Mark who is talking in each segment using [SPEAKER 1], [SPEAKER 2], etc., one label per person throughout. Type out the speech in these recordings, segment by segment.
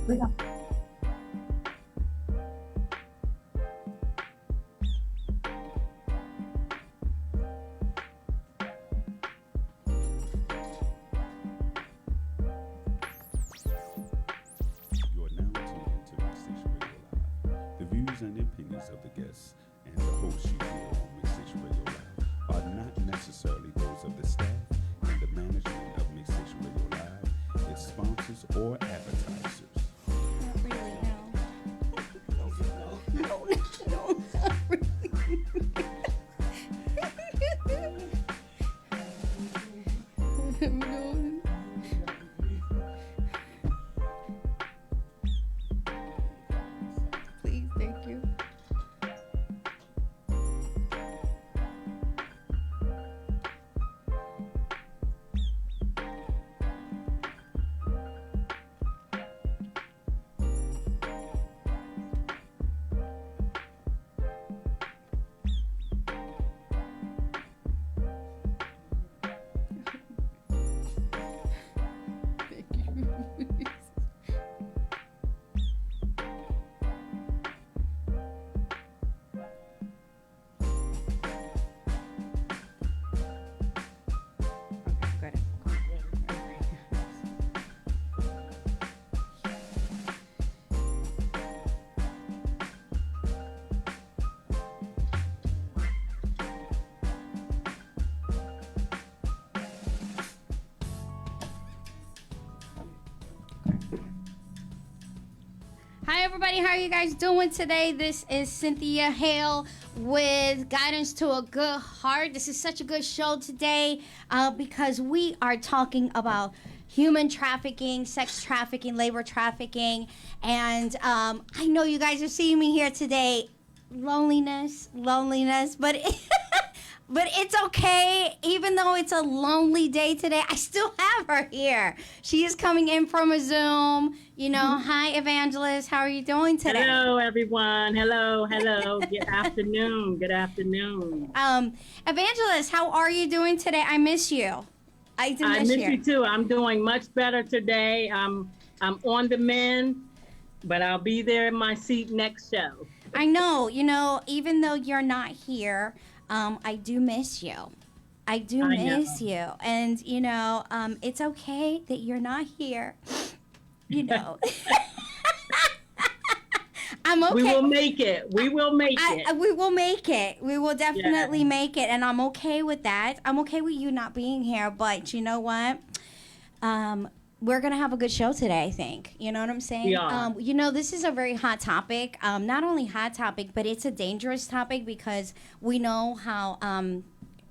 [SPEAKER 1] And opinions of the guests and the hosts you hear on Mixed Station Radio Live are not necessarily those of the staff and the management of Mixed Station Radio Live, its sponsors, or advertisers.
[SPEAKER 2] Not really, no. No, not really. No. Please, thank you. Hi everybody, how are you guys doing today? This is Cynthia Hale with Guidance to a Good Heart. This is such a good show today because we are talking about human trafficking, sex trafficking, labor trafficking, and I know you guys are seeing me here today. Loneliness, but but it's okay. Even though it's a lonely day today, I still have her here. She is coming in from a Zoom. You know, hi, Evangelist. How are you doing today?
[SPEAKER 3] Hello, everyone. Hello. Good afternoon.
[SPEAKER 2] Evangelist, how are you doing today? I miss you. I miss
[SPEAKER 3] you too. I'm doing much better today. I'm on the mend, but I'll be there in my seat next show.
[SPEAKER 2] I know. You know, even though you're not here, I do miss you. I miss you. And, you know, it's okay that you're not here. You know. I'm okay.
[SPEAKER 3] We will make it. We will make it.
[SPEAKER 2] We will definitely make it. And I'm okay with that. I'm okay with you not being here. But you know what? We're going to have a good show today, I think. You know what I'm saying?
[SPEAKER 3] We are.
[SPEAKER 2] You know, this is a very hot topic. Not only hot topic, but it's a dangerous topic because we know how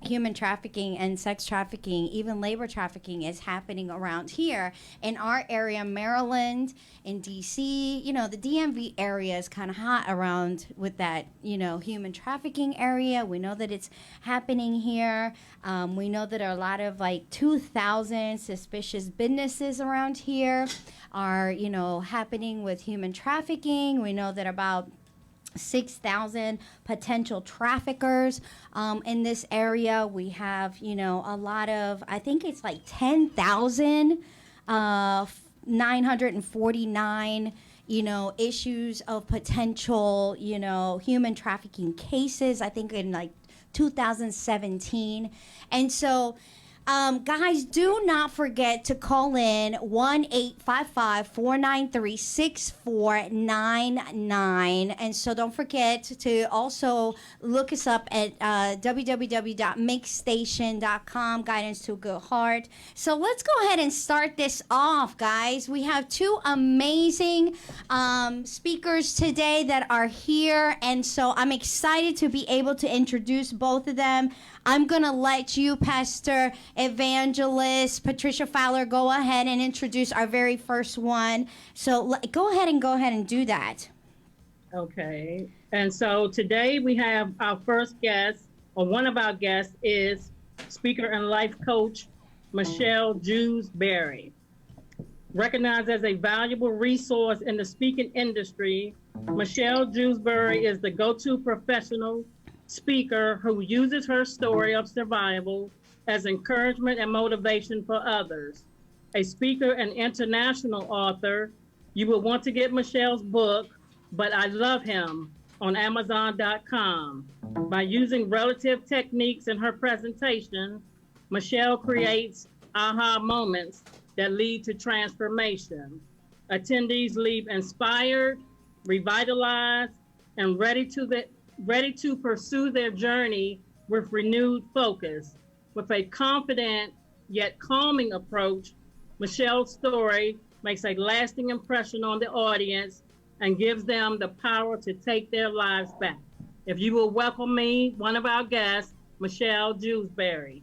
[SPEAKER 2] human trafficking and sex trafficking, even labor trafficking, is happening around here in our area, Maryland, in DC. You know, the DMV area is kind of hot around with that, you know, human trafficking area. We know that it's happening here. We know that there are a lot of like 2,000 suspicious businesses around here are, you know, happening with human trafficking. We know that about 6,000 potential traffickers in this area. We have, you know, a lot of, I think it's like 10,949, you know, issues of potential, you know, human trafficking cases, I think in like 2017. And so, guys, do not forget to call in 1-855-493-6499. And so don't forget to also look us up at www.mixstation.com, Guidance to a Good Heart. So let's go ahead and start this off, guys. We have two amazing speakers today that are here. And so I'm excited to be able to introduce both of them. I'm going to let you, Pastor Evangelist Patricia Fowler, go ahead and introduce our very first one. So go ahead and do that.
[SPEAKER 3] Okay. And so today we have our first guest, or one of our guests is speaker and life coach, Michelle Jewsbury. Recognized as a valuable resource in the speaking industry, Michelle Jewsbury is the go-to professional speaker who uses her story of survival as encouragement and motivation for others. A speaker and international author, You will want to get Michelle's book, But I Love Him, on Amazon.com. By using relative techniques in her presentation, Michelle creates aha moments that lead to transformation. Attendees leave inspired, revitalized, and ready to pursue their journey with renewed focus. With a confident yet calming approach, Michelle's story makes a lasting impression on the audience and gives them the power to take their lives back. If you will welcome me, one of our guests, Michelle Jewsbury.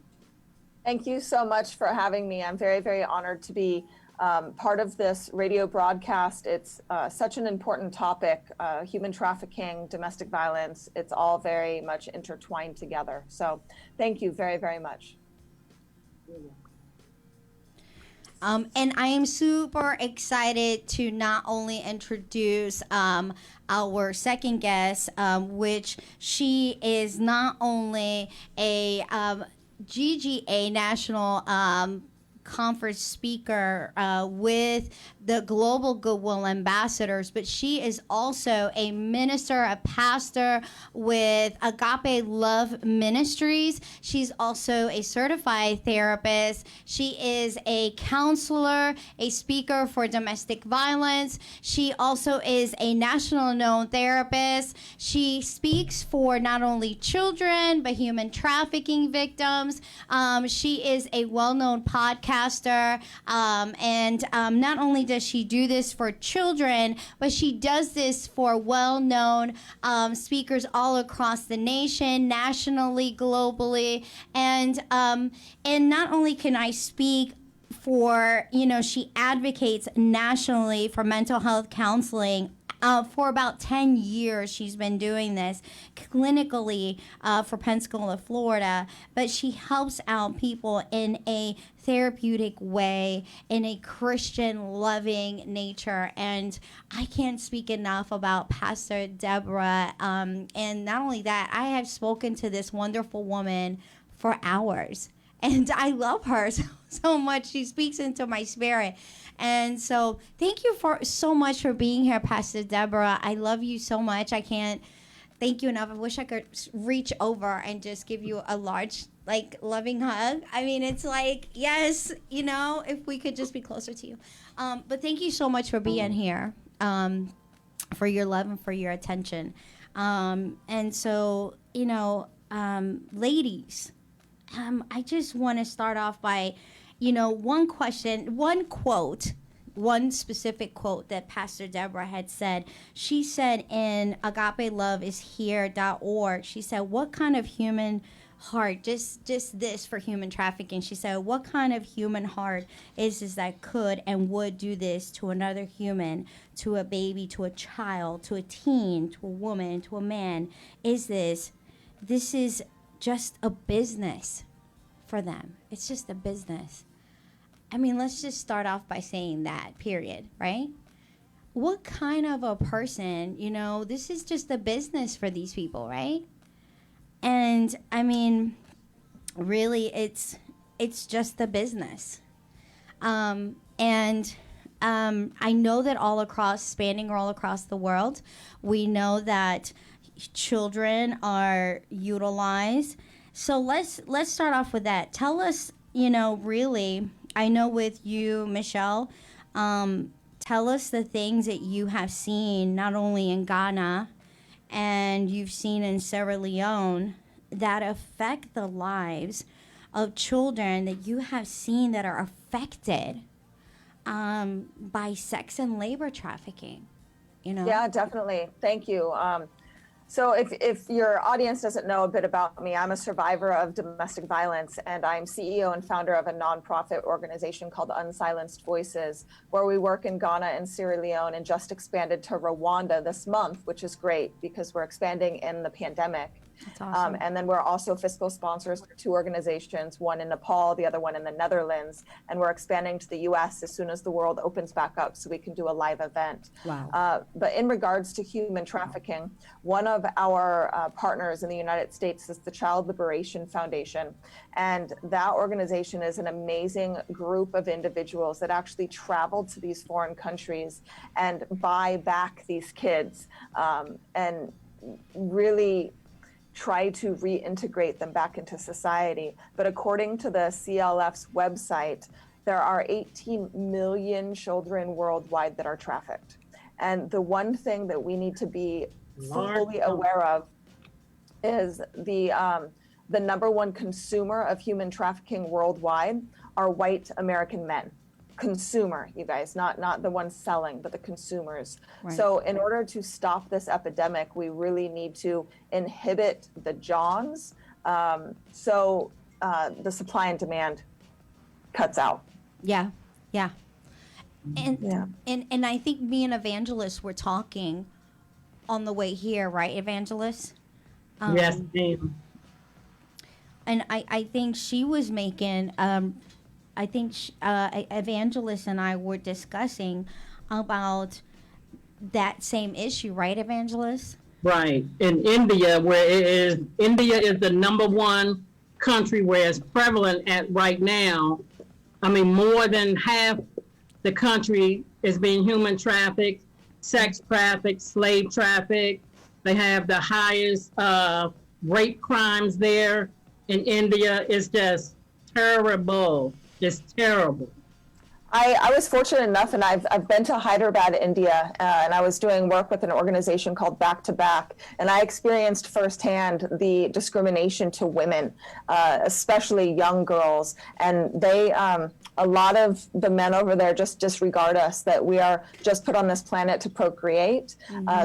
[SPEAKER 4] Thank you so much for having me. I'm very, very honored to be part of this radio broadcast. It's such an important topic, human trafficking, domestic violence. It's all very much intertwined together. So thank you very, very much.
[SPEAKER 2] And I am super excited to not only introduce our second guest, which she is not only a GGA National Conference speaker with the Global Goodwill Ambassadors, but she is also a minister, a pastor with Agape Love Ministries. She's also a certified therapist. She is a counselor, a speaker for domestic violence. She also is a national known therapist. She speaks for not only children, but human trafficking victims. She is a well-known podcaster, and not only does she do this for children, but she does this for well-known speakers all across the nation, nationally, globally, and not only can I speak for, she advocates nationally for mental health counseling. For about 10 years, she's been doing this clinically for Pensacola, Florida, but she helps out people in a therapeutic way, in a Christian loving nature. And I can't speak enough about Pastor Deborah. And not only that, I have spoken to this wonderful woman for hours. And I love her so much. She speaks into my spirit. And so thank you so much for being here, Pastor Deborah. I love you so much. I can't thank you enough. I wish I could reach over and just give you a large, loving hug. I mean, it's like, yes, if we could just be closer to you. But thank you so much for being here, for your love and for your attention. And so, ladies, I just want to start off by, one question, one specific quote that Pastor Deborah had said. She said in agapeloveishere.org, she said, what kind of human heart, just this for human trafficking, she said, what kind of human heart is this that could and would do this to another human, to a baby, to a child, to a teen, to a woman, to a man? This is just a business for them. It's just a business. I mean, let's just start off by saying that, period, right? What kind of a person, this is just a business for these people, right? And I mean, really, it's just a business. And I know that spanning all across the world, we know that children are utilized. So let's start off with that. Tell us, really, I know with you, Michelle, tell us the things that you have seen, not only in Ghana and you've seen in Sierra Leone, that affect the lives of children that you have seen that are affected by sex and labor trafficking.
[SPEAKER 4] Yeah, definitely. Thank you. So if your audience doesn't know a bit about me, I'm a survivor of domestic violence, and I'm CEO and founder of a nonprofit organization called Unsilenced Voices, where we work in Ghana and Sierra Leone, and just expanded to Rwanda this month, which is great because we're expanding in the pandemic.
[SPEAKER 2] That's awesome.
[SPEAKER 4] And then we're also fiscal sponsors for 2 organizations, one in Nepal, the other one in the Netherlands. And we're expanding to the US as soon as the world opens back up so we can do a live event.
[SPEAKER 2] Wow.
[SPEAKER 4] But in regards to human trafficking, one of our partners in the United States is the Child Liberation Foundation. And that organization is an amazing group of individuals that actually travel to these foreign countries and buy back these kids and really try to reintegrate them back into society. But according to the CLF's website, there are 18 million children worldwide that are trafficked. And the one thing that we need to be fully aware of is the number one consumer of human trafficking worldwide are white American men. Consumer, you guys, not the ones selling, but the consumers.
[SPEAKER 2] Right.
[SPEAKER 4] So in order to stop this epidemic, we really need to inhibit the Johns so the supply and demand cuts out.
[SPEAKER 2] Yeah. And I think me and Evangelist were talking on the way here, right, Evangelist?
[SPEAKER 3] Yes, ma'am.
[SPEAKER 2] And I think she was making, Evangelist and I were discussing about that same issue, right, Evangelist?
[SPEAKER 3] Right. In India, India is the number one country where it's prevalent at right now. I mean, more than half the country is being human trafficked, sex trafficked, slave trafficked. They have the highest rape crimes there in India. It's just terrible. Just terrible.
[SPEAKER 4] I was fortunate enough, and I've been to Hyderabad, India, and I was doing work with an organization called Back to Back, and I experienced firsthand the discrimination to women, especially young girls, and they, a lot of the men over there just disregard us, that we are just put on this planet to procreate.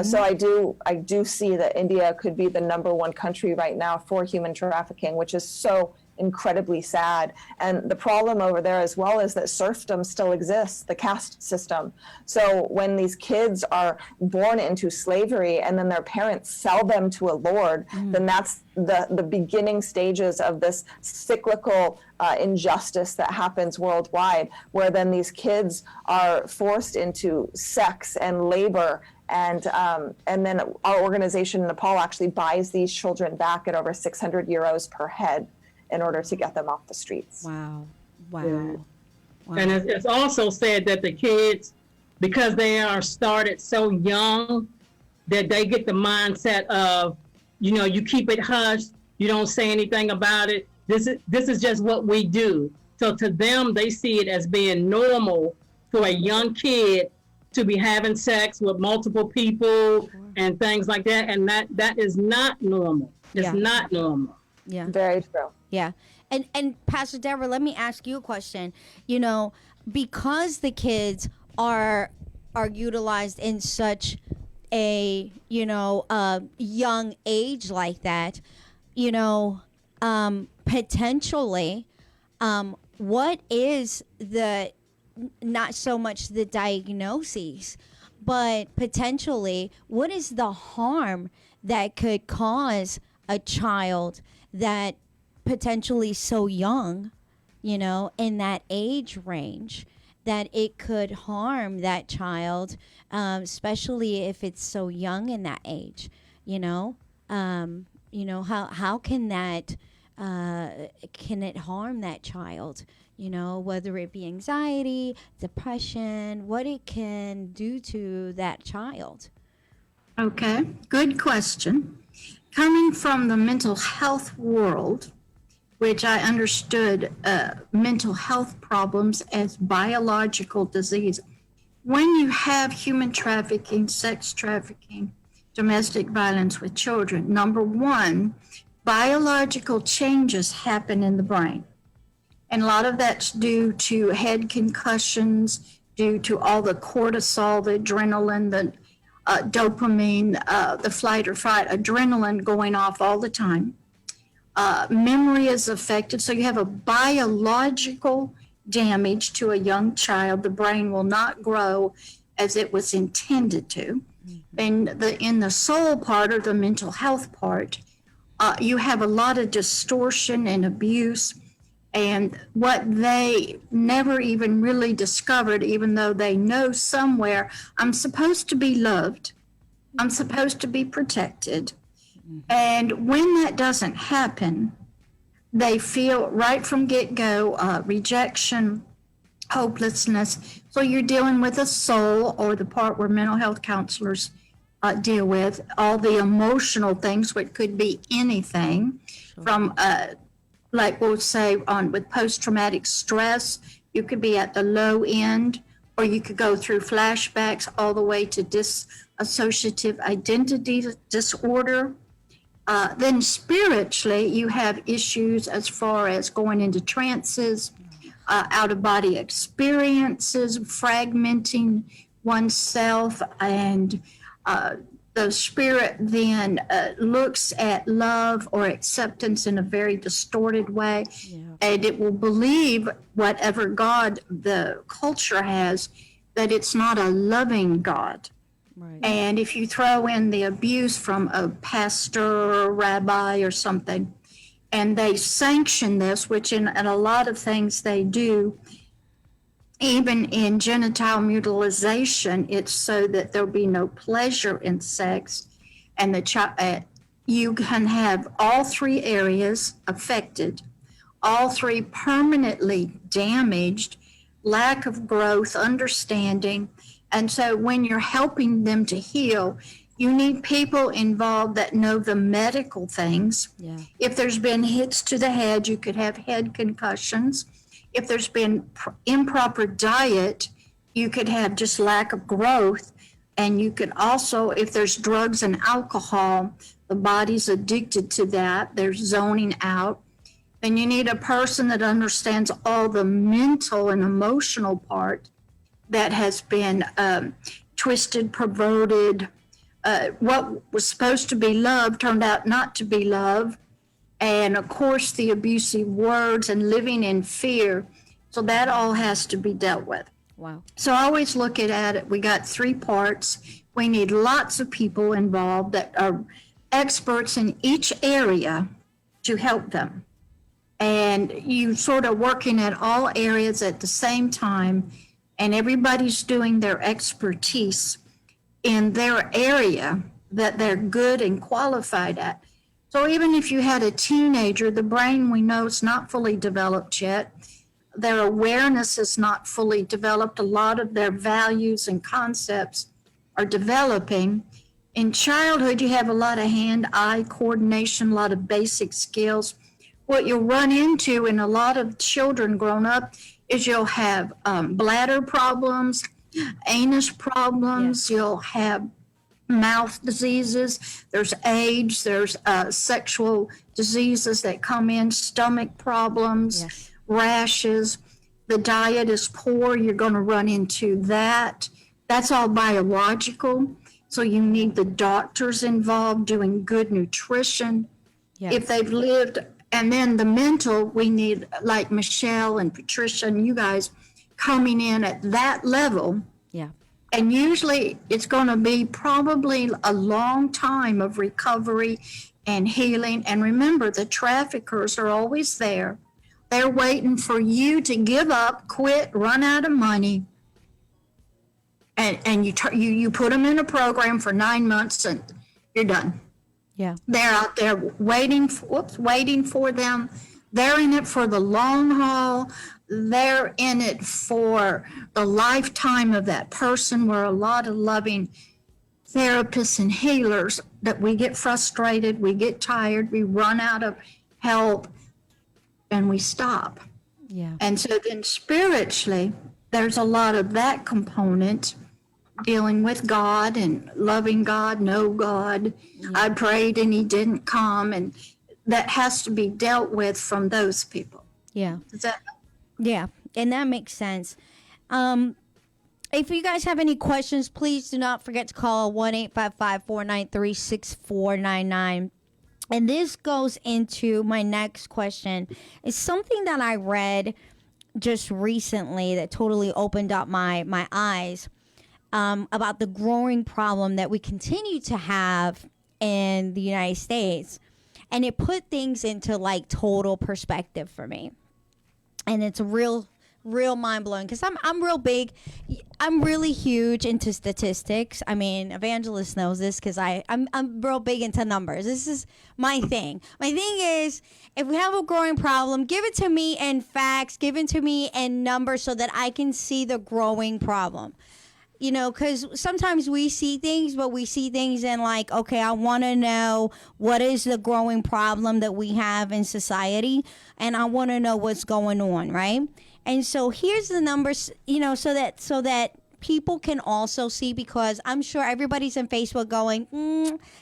[SPEAKER 4] So I do see that India could be the number one country right now for human trafficking, which is so incredibly sad. And the problem over there as well is that serfdom still exists, the caste system. So when these kids are born into slavery and then their parents sell them to a lord, then that's the beginning stages of this cyclical injustice that happens worldwide, where then these kids are forced into sex and labor. And then our organization in Nepal actually buys these children back at over 600 euros per head in order to get them off the streets.
[SPEAKER 2] Wow.
[SPEAKER 3] And it's also said that the kids, because they are started so young, that they get the mindset of, you keep it hush, you don't say anything about it. This is just what we do. So to them, they see it as being normal for a young kid to be having sex with multiple people and things like that. And that is not normal. It's not normal.
[SPEAKER 2] Yeah.
[SPEAKER 4] Very true.
[SPEAKER 2] Yeah. And Pastor Deborah, let me ask you a question. Because the kids are utilized in such a, young age like that, potentially, what is not so much the diagnoses, but potentially what is the harm that could cause a child that potentially so young, in that age range, that it could harm that child, especially if it's so young in that age, how can that, can it harm that child, whether it be anxiety, depression, what it can do to that child?
[SPEAKER 5] Okay, good question. Coming from the mental health world, which I understood mental health problems as biological disease. When you have human trafficking, sex trafficking, domestic violence with children, number one, biological changes happen in the brain. And a lot of that's due to head concussions, due to all the cortisol, the adrenaline, the dopamine, the flight or fight, adrenaline going off all the time. Memory is affected, so you have a biological damage to a young child. The brain will not grow as it was intended to. And in the soul part, or the mental health part, you have a lot of distortion and abuse. And what they never even really discovered, even though they know somewhere, I'm supposed to be loved, I'm supposed to be protected. And when that doesn't happen, they feel right from get-go rejection, hopelessness. So you're dealing with a soul, or the part where mental health counselors deal with all the emotional things, which could be anything from like we'll say with post-traumatic stress, you could be at the low end, or you could go through flashbacks all the way to dissociative identity disorder. Then spiritually, you have issues as far as going into trances, out-of-body experiences, fragmenting oneself, and the spirit then looks at love or acceptance in a very distorted way, and it will believe whatever God the culture has, that it's not a loving God.
[SPEAKER 2] Right.
[SPEAKER 5] And if you throw in the abuse from a pastor or a rabbi or something, and they sanction this, which in a lot of things they do, even in genital mutilization, it's so that there'll be no pleasure in sex. And you can have all three areas affected, all three permanently damaged, lack of growth, understanding. And so when you're helping them to heal, you need people involved that know the medical things.
[SPEAKER 2] Yeah.
[SPEAKER 5] If there's been hits to the head, you could have head concussions. If there's been improper diet, you could have just lack of growth. And you could also, if there's drugs and alcohol, the body's addicted to that, there's zoning out. Then you need a person that understands all the mental and emotional part that has been twisted, perverted. What was supposed to be love turned out not to be love. And of course, the abusive words and living in fear. So that all has to be dealt with.
[SPEAKER 2] Wow. So
[SPEAKER 5] I always look at it, we got three parts. We need lots of people involved that are experts in each area to help them. And you sort of working at all areas at the same time, and everybody's doing their expertise in their area that they're good and qualified at. So even if you had a teenager, the brain we know is not fully developed yet. Their awareness is not fully developed. A lot of their values and concepts are developing. In childhood, you have a lot of hand-eye coordination, a lot of basic skills. What you'll run into in a lot of children grown up is you'll have bladder problems, anus problems, you'll have mouth diseases, there's AIDS, there's sexual diseases that come in, stomach problems, rashes. The diet is poor, you're going to run into that. That's all biological. So you need the doctors involved doing good nutrition. If they've lived, and then the mental, we need like Michelle and Patricia and you guys coming in at that level. And usually it's going to be probably a long time of recovery and healing. And remember, the traffickers are always there. They're waiting for you to give up, quit, run out of money. And you put them in a program for 9 months and you're done. They're out there waiting for them. They're in it for the long haul. They're in it for the lifetime of that person. We're a lot of loving therapists and healers that we get frustrated, we get tired, we run out of help, and we stop. And so then spiritually, there's a lot of that component, dealing with God and loving God, know God. I prayed and he didn't come, and that has to be dealt with from those people. Does that?
[SPEAKER 2] Yeah, and that makes sense. If you guys have any questions, please do not forget to call 1-855-493-6499. And this goes into my next question. It's something that I read just recently that totally opened up my eyes about the growing problem that we continue to have in the United States. And it put things into like total perspective for me. And it's real mind-blowing because I'm real big. I'm really huge into statistics. I mean, Evangelist knows this because I'm real big into numbers. This is my thing. My thing is, if we have a growing problem, give it to me in facts, give it to me in numbers so that I can see the growing problem. You know, because sometimes we see things, but we see things in like, okay, I want to know what is the growing problem that we have in society, and I want to know what's going on, right? And so here's the numbers, you know, so that people can also see, because I'm sure everybody's on Facebook going,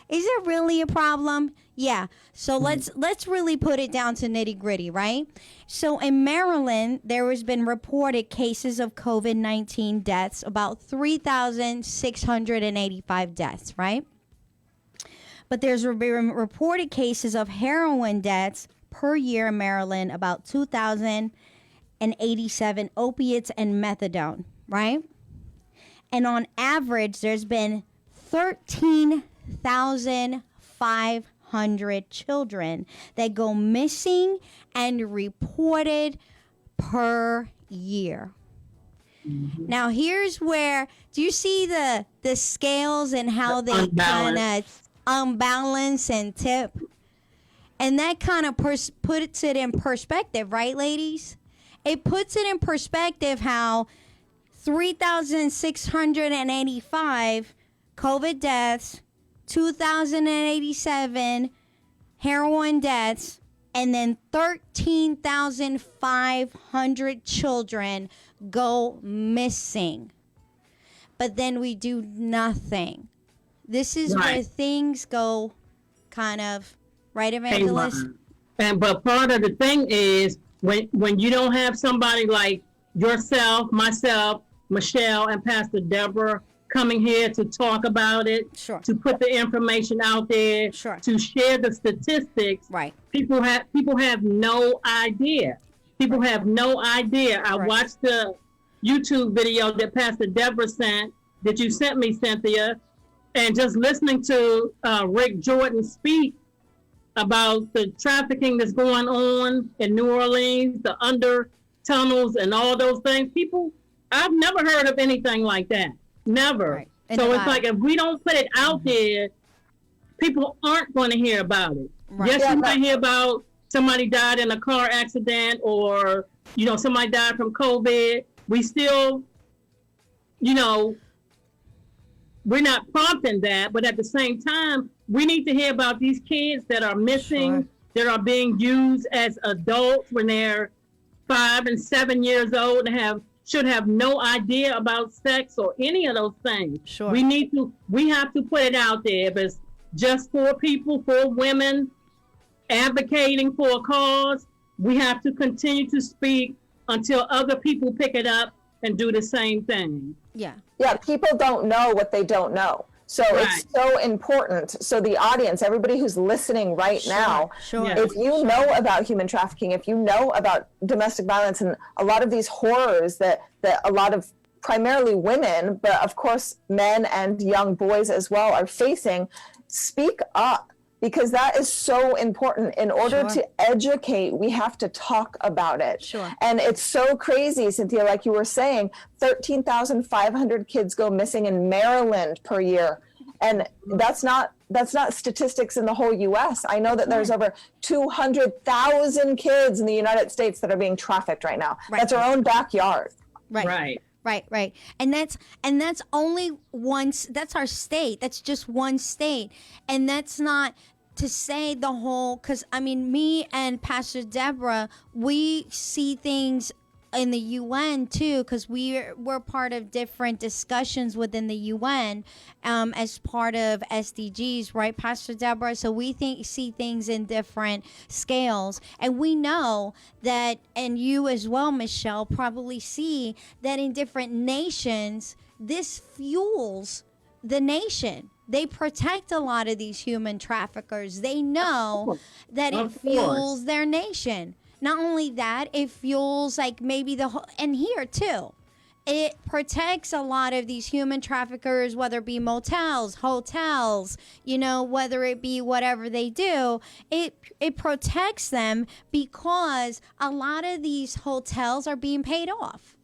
[SPEAKER 2] is it really a problem? Yeah. So let's really put it down to nitty gritty, right? So in Maryland, there has been reported cases of COVID-19 deaths, about 3,685 deaths, right? But there's been reported cases of heroin deaths per year in Maryland, about 2,087 opiates and methadone, right? And on average, there's been 13,500 children that go missing and reported per year. Mm-hmm. Now, here's where, do you see the scales and how they kind of unbalance and tip? And that kind of puts it in perspective, right, ladies? It puts it in perspective how 3,685 COVID deaths, 2,087 heroin deaths, and then 13,500 children go missing. But then we do nothing. This is where things go kind of, right, Evangelist?
[SPEAKER 3] But part of the thing is, when you don't have somebody like yourself, myself, Michelle, and Pastor Deborah coming here to talk about it,
[SPEAKER 2] sure,
[SPEAKER 3] to put the information out there,
[SPEAKER 2] sure,
[SPEAKER 3] to share the statistics,
[SPEAKER 2] right?
[SPEAKER 3] People have no idea. People have no idea. I watched the YouTube video that Pastor Deborah sent, that you sent me, Cynthia, and just listening to Rick Jordan speak about the trafficking that's going on in New Orleans, the under tunnels and all those things. People, I've never heard of anything like that. Never. Right. So it's like, if we don't put it out there, people aren't going to hear about it. Right. Yes, you might hear about somebody died in a car accident, or, you know, somebody died from COVID. We still, you know, we're not prompting that, but at the same time, we need to hear about these kids that are missing, that are being used as adults when they're 5 and 7 years old and should have no idea about sex or any of those things.
[SPEAKER 2] Sure.
[SPEAKER 3] We have to put it out there. If it's just for people, for women, advocating for a cause, we have to continue to speak until other people pick it up and do the same thing.
[SPEAKER 2] Yeah.
[SPEAKER 4] Yeah, people don't know what they don't know. So it's so important. So the audience, everybody who's listening right now, if you know about human trafficking, if you know about domestic violence and a lot of these horrors that a lot of primarily women, but of course men and young boys as well are facing, speak up, because that is so important. In order to educate, we have to talk about it.
[SPEAKER 2] Sure.
[SPEAKER 4] And it's so crazy, Cynthia, like you were saying, 13,500 kids go missing in Maryland per year. And that's not statistics in the whole U.S. I know that there's over 200,000 kids in the United States that are being trafficked right now. Right. That's our own backyard.
[SPEAKER 2] Right. And that's only that's our state. That's just one state. And that's not to say the whole, because I mean, me and Pastor Deborah, we see things in the UN too, because we're part of different discussions within the UN as part of SDGs, right, Pastor Deborah? So we see things in different scales, and we know that, and you as well, Michelle, probably see that in different nations, this fuels the nation. They protect a lot of these human traffickers. They know that it fuels their nation. Not only that, it fuels like maybe the whole, and here too, it protects a lot of these human traffickers, whether it be motels, hotels, whether it be whatever they do. It protects them because a lot of these hotels are being paid off.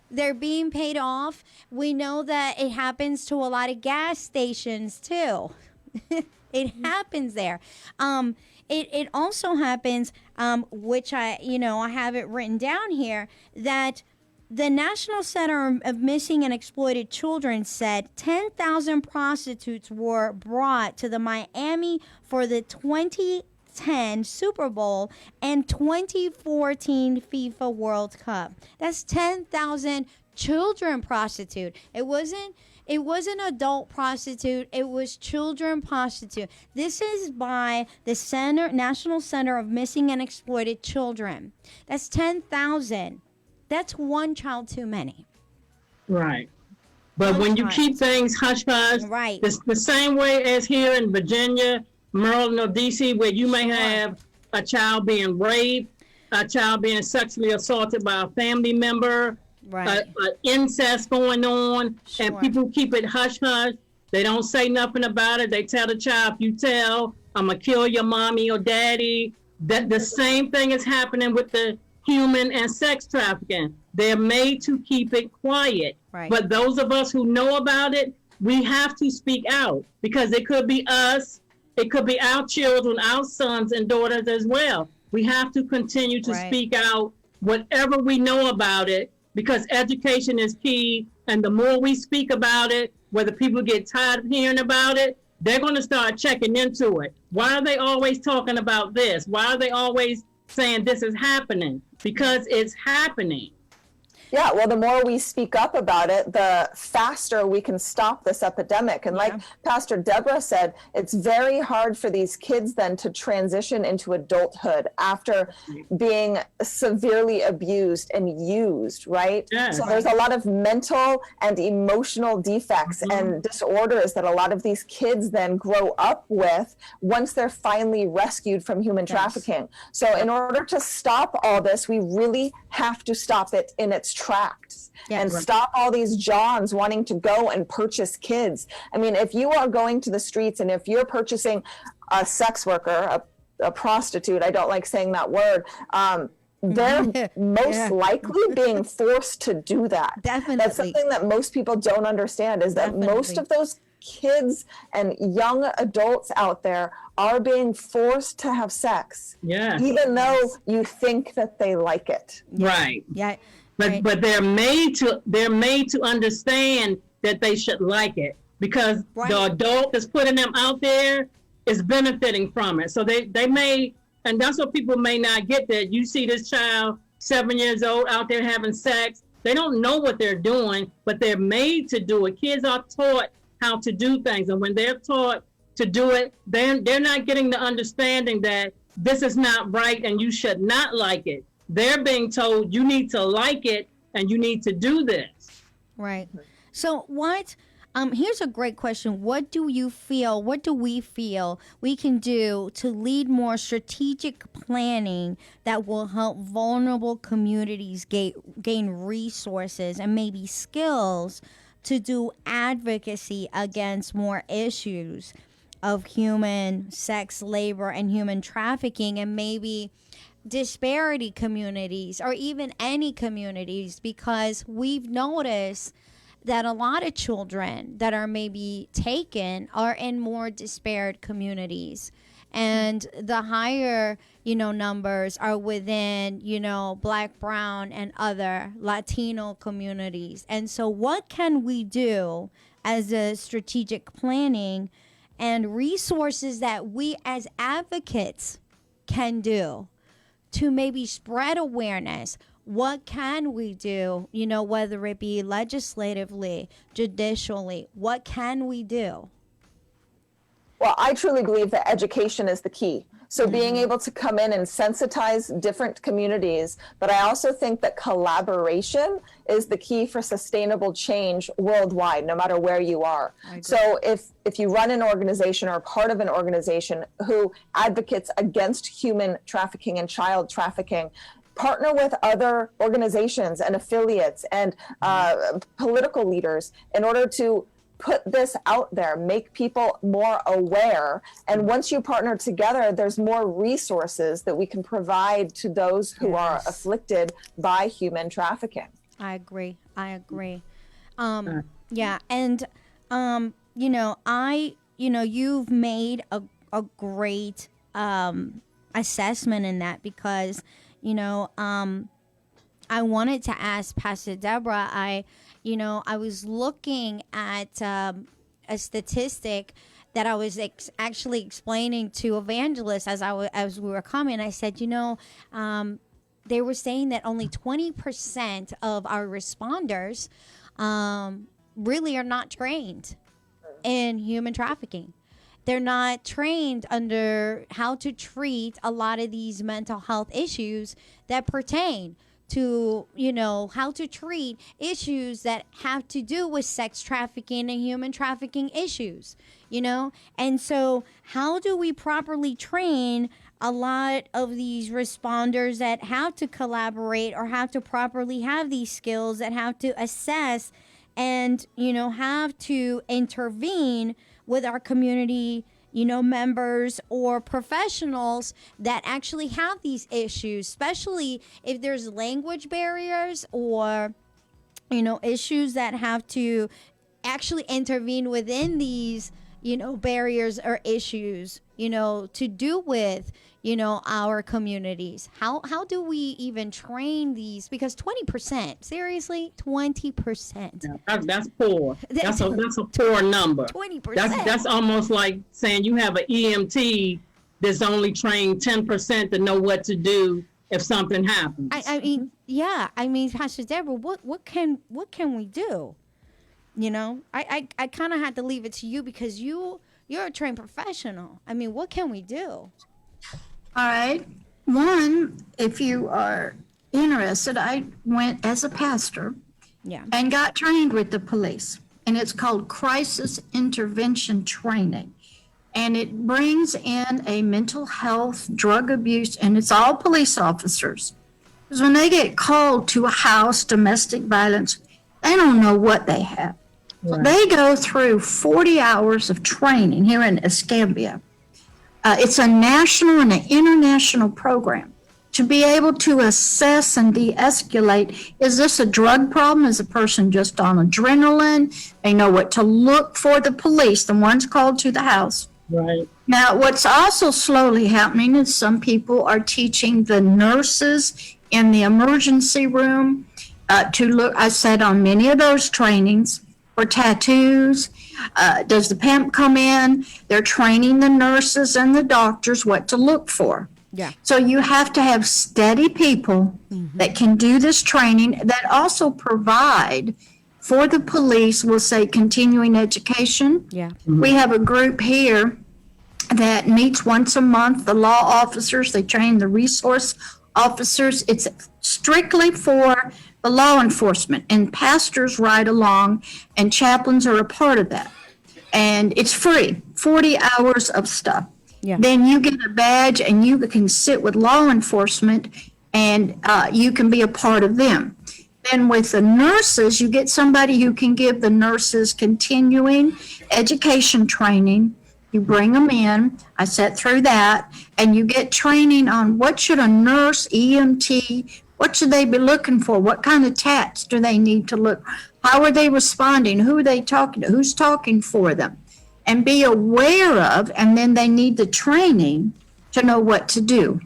[SPEAKER 2] They're being paid off. We know that it happens to a lot of gas stations too. It happens there. It also happens, which I have it written down here, that the National Center of Missing and Exploited Children said 10,000 prostitutes were brought to the Miami for the 2010 Super Bowl and 2014 FIFA World Cup. That's 10,000 children prostitute. It wasn't adult prostitute. It was children prostitute. This is by the National Center of Missing and Exploited Children. That's 10,000. That's one child too many.
[SPEAKER 3] Right. But when you keep things hush-hush,
[SPEAKER 2] right,
[SPEAKER 3] the same way as here in Virginia, Maryland, or D.C., where you may have a child being raped, a child being sexually assaulted by a family member,
[SPEAKER 2] right,
[SPEAKER 3] incest going on, and people keep it hush-hush. They don't say nothing about it. They tell the child, if you tell, I'm going to kill your mommy or daddy. That the same thing is happening with the human and sex trafficking. They're made to keep it quiet.
[SPEAKER 2] Right.
[SPEAKER 3] But those of us who know about it, we have to speak out, because it could be us, it could be our children, our sons and daughters as well. We have to continue to speak out whatever we know about it, because education is key. And the more we speak about it, whether people get tired of hearing about it, they're going to start checking into it. Why are they always talking about this? Why are they always saying this is happening? Because it's happening.
[SPEAKER 4] Yeah, well, the more we speak up about it, the faster we can stop this epidemic. And like Pastor Deborah said, it's very hard for these kids then to transition into adulthood after being severely abused and used, right?
[SPEAKER 3] Yes.
[SPEAKER 4] So there's a lot of mental and emotional defects and disorders that a lot of these kids then grow up with once they're finally rescued from human trafficking. So in order to stop all this, we really have to stop it in its tracks and stop all these Johns wanting to go and purchase kids. I mean, if you are going to the streets and if you're purchasing a sex worker, a prostitute, I don't like saying that word, they're most likely being forced to do that.
[SPEAKER 2] Definitely.
[SPEAKER 4] That's something that most people don't understand, is that most of those kids and young adults out there are being forced to have sex, even though you think that they like it.
[SPEAKER 3] Right.
[SPEAKER 2] Yeah.
[SPEAKER 3] But they're made to understand that they should like it, because the adult that's putting them out there is benefiting from it. So they may, and that's what people may not get, that you see this child 7 years old out there having sex. They don't know what they're doing, but they're made to do it. Kids are taught how to do things, and when they're taught to do it, they're not getting the understanding that this is not right and you should not like it. They're being told you need to like it and you need to do this.
[SPEAKER 2] Right. So here's a great question. What do we feel we can do to lead more strategic planning that will help vulnerable communities gain resources and maybe skills to do advocacy against more issues of human sex, labor, and human trafficking, and maybe disparity communities or even any communities? Because we've noticed that a lot of children that are maybe taken are in more disparate communities, and the higher numbers are within Black, brown, and other Latino communities. And so what can we do as a strategic planning and resources that we as advocates can do to maybe spread awareness? What can we do, whether it be legislatively, judicially? What can we do?
[SPEAKER 4] Well, I truly believe that education is the key. So being able to come in and sensitize different communities, but I also think that collaboration is the key for sustainable change worldwide, no matter where you are. So if you run an organization or are part of an organization who advocates against human trafficking and child trafficking, partner with other organizations and affiliates and political leaders in order to put this out there, make people more aware. And once you partner together, there's more resources that we can provide to those who are afflicted by human trafficking.
[SPEAKER 2] I agree. Yeah. And, you've made a great assessment in that, because, I wanted to ask Pastor Deborah, I was looking at a statistic that I was actually explaining to evangelists as we were coming. I said, they were saying that only 20% of our responders really are not trained in human trafficking. They're not trained under how to treat a lot of these mental health issues that pertain to, how to treat issues that have to do with sex trafficking and human trafficking issues, And so how do we properly train a lot of these responders that have to collaborate or have to properly have these skills, that have to assess and, have to intervene with our community, members or professionals that actually have these issues, especially if there's language barriers or, issues that have to actually intervene within these, barriers or issues, to do with, our communities. How do we even train these? Because 20%, seriously, 20%.
[SPEAKER 3] That's poor. That's a poor number.
[SPEAKER 2] 20%.
[SPEAKER 3] That's almost like saying you have an EMT that's only trained 10% to know what to do if something happens.
[SPEAKER 2] I mean, Pastor Deborah, what can we do? I kind of had to leave it to you because you're a trained professional. I mean, what can we do?
[SPEAKER 5] All right. One, if you are interested, I went as a pastor and got trained with the police. And it's called crisis intervention training. And it brings in a mental health, drug abuse, and it's all police officers. Because when they get called to a house, domestic violence, they don't know what they have. Right. They go through 40 hours of training here in Escambia. It's a national and an international program to be able to assess and de-escalate. Is this a drug problem? Is a person just on adrenaline? They know what to look for. The police, the ones called to the house.
[SPEAKER 3] Right.
[SPEAKER 5] Now, what's also slowly happening is some people are teaching the nurses in the emergency room to look. I sat on many of those trainings for tattoos. Does the pimp come in? They're training the nurses and the doctors what to look for.
[SPEAKER 2] Yeah.
[SPEAKER 5] So you have to have steady people that can do this training, that also provide for the police, we'll say, continuing education.
[SPEAKER 2] Yeah.
[SPEAKER 5] Mm-hmm. We have a group here that meets once a month, the law officers, they train the resource officers. It's strictly for the law enforcement, and pastors ride along and chaplains are a part of that. And it's free, 40 hours of stuff.
[SPEAKER 2] Yeah.
[SPEAKER 5] Then you get a badge and you can sit with law enforcement and you can be a part of them. Then with the nurses, you get somebody who can give the nurses continuing education training. You bring them in, I sat through that, and you get training on what should a nurse, EMT, what should they be looking for? What kind of tats do they need to look? How are they responding? Who are they talking to? Who's talking for them? And be aware of, and then they need the training to know what to do.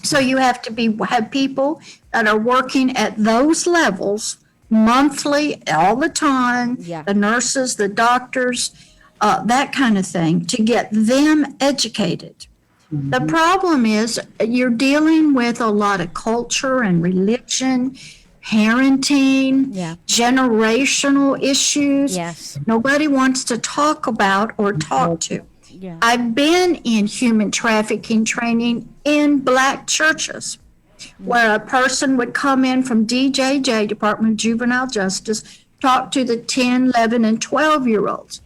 [SPEAKER 5] So you have to have people that are working at those levels monthly, all the time, the nurses, the doctors, that kind of thing, to get them educated. Mm-hmm. The problem is you're dealing with a lot of culture and religion, parenting, generational issues.
[SPEAKER 2] Yes.
[SPEAKER 5] Nobody wants to talk about or talk to.
[SPEAKER 2] Yeah.
[SPEAKER 5] I've been in human trafficking training in Black churches where a person would come in from DJJ, Department of Juvenile Justice, talk to the 10, 11, and 12-year-olds.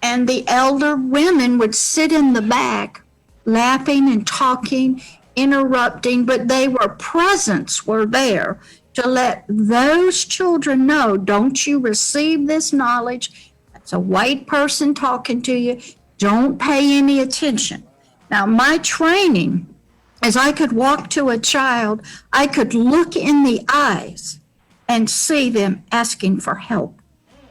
[SPEAKER 5] And the elder women would sit in the back laughing and talking interrupting, but they were presence were there to let those children know, don't you receive this knowledge? It's a white person talking to you. Don't pay any attention. Now, my training is I could walk to a child, I could look in the eyes and see them asking for help.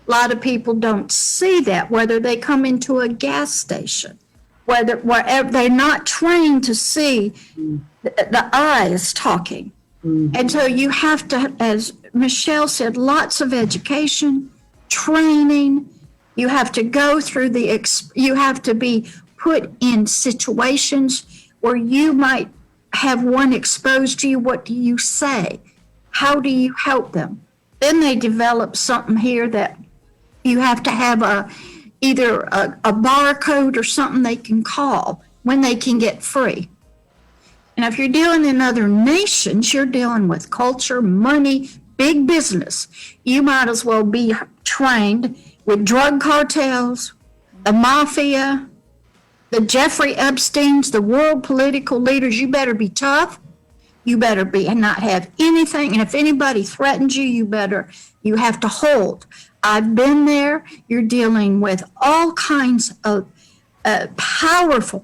[SPEAKER 5] A lot of people don't see that, whether they come into a gas station, wherever they're not trained to see the eyes talking. And so you have to, as Michelle said, lots of education, training. You have to go through you have to be put in situations where you might have one exposed to you. What do you say? How do you help them? Then they develop something here that you have to have either a barcode or something they can call when they can get free. And if you're dealing in other nations, you're dealing with culture, money, big business. You might as well be trained with drug cartels, the mafia, the Jeffrey Epsteins, the world political leaders. You better be tough. You better be and not have anything. And if anybody threatens you, you have to hold. I've been there. You're dealing with all kinds of powerful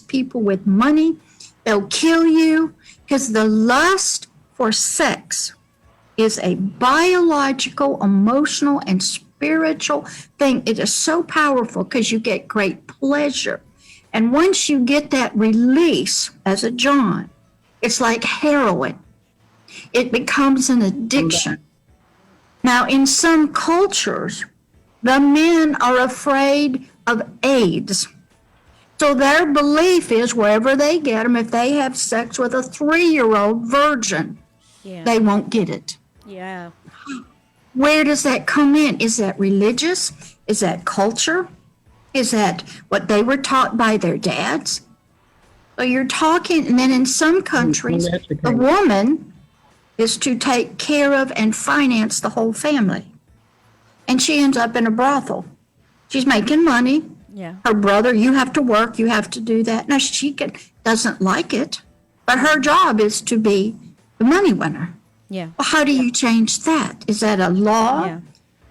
[SPEAKER 5] people with money. They'll kill you because the lust for sex is a biological, emotional, and spiritual thing. It is so powerful because you get great pleasure. And once you get that release as a John, it's like heroin. It becomes an addiction. Now, in some cultures, the men are afraid of AIDS. So their belief is wherever they get them, if they have sex with a 3-year-old virgin, they won't get it.
[SPEAKER 2] Yeah.
[SPEAKER 5] Where does that come in? Is that religious? Is that culture? Is that what they were taught by their dads? So you're talking, and then in some countries, the woman is to take care of and finance the whole family. And she ends up in a brothel. She's making money.
[SPEAKER 2] Yeah.
[SPEAKER 5] Her brother, you have to work, you have to do that. Now, doesn't like it, but her job is to be the money winner.
[SPEAKER 2] Yeah.
[SPEAKER 5] Well, how do you change that? Is that a law?
[SPEAKER 2] Yeah.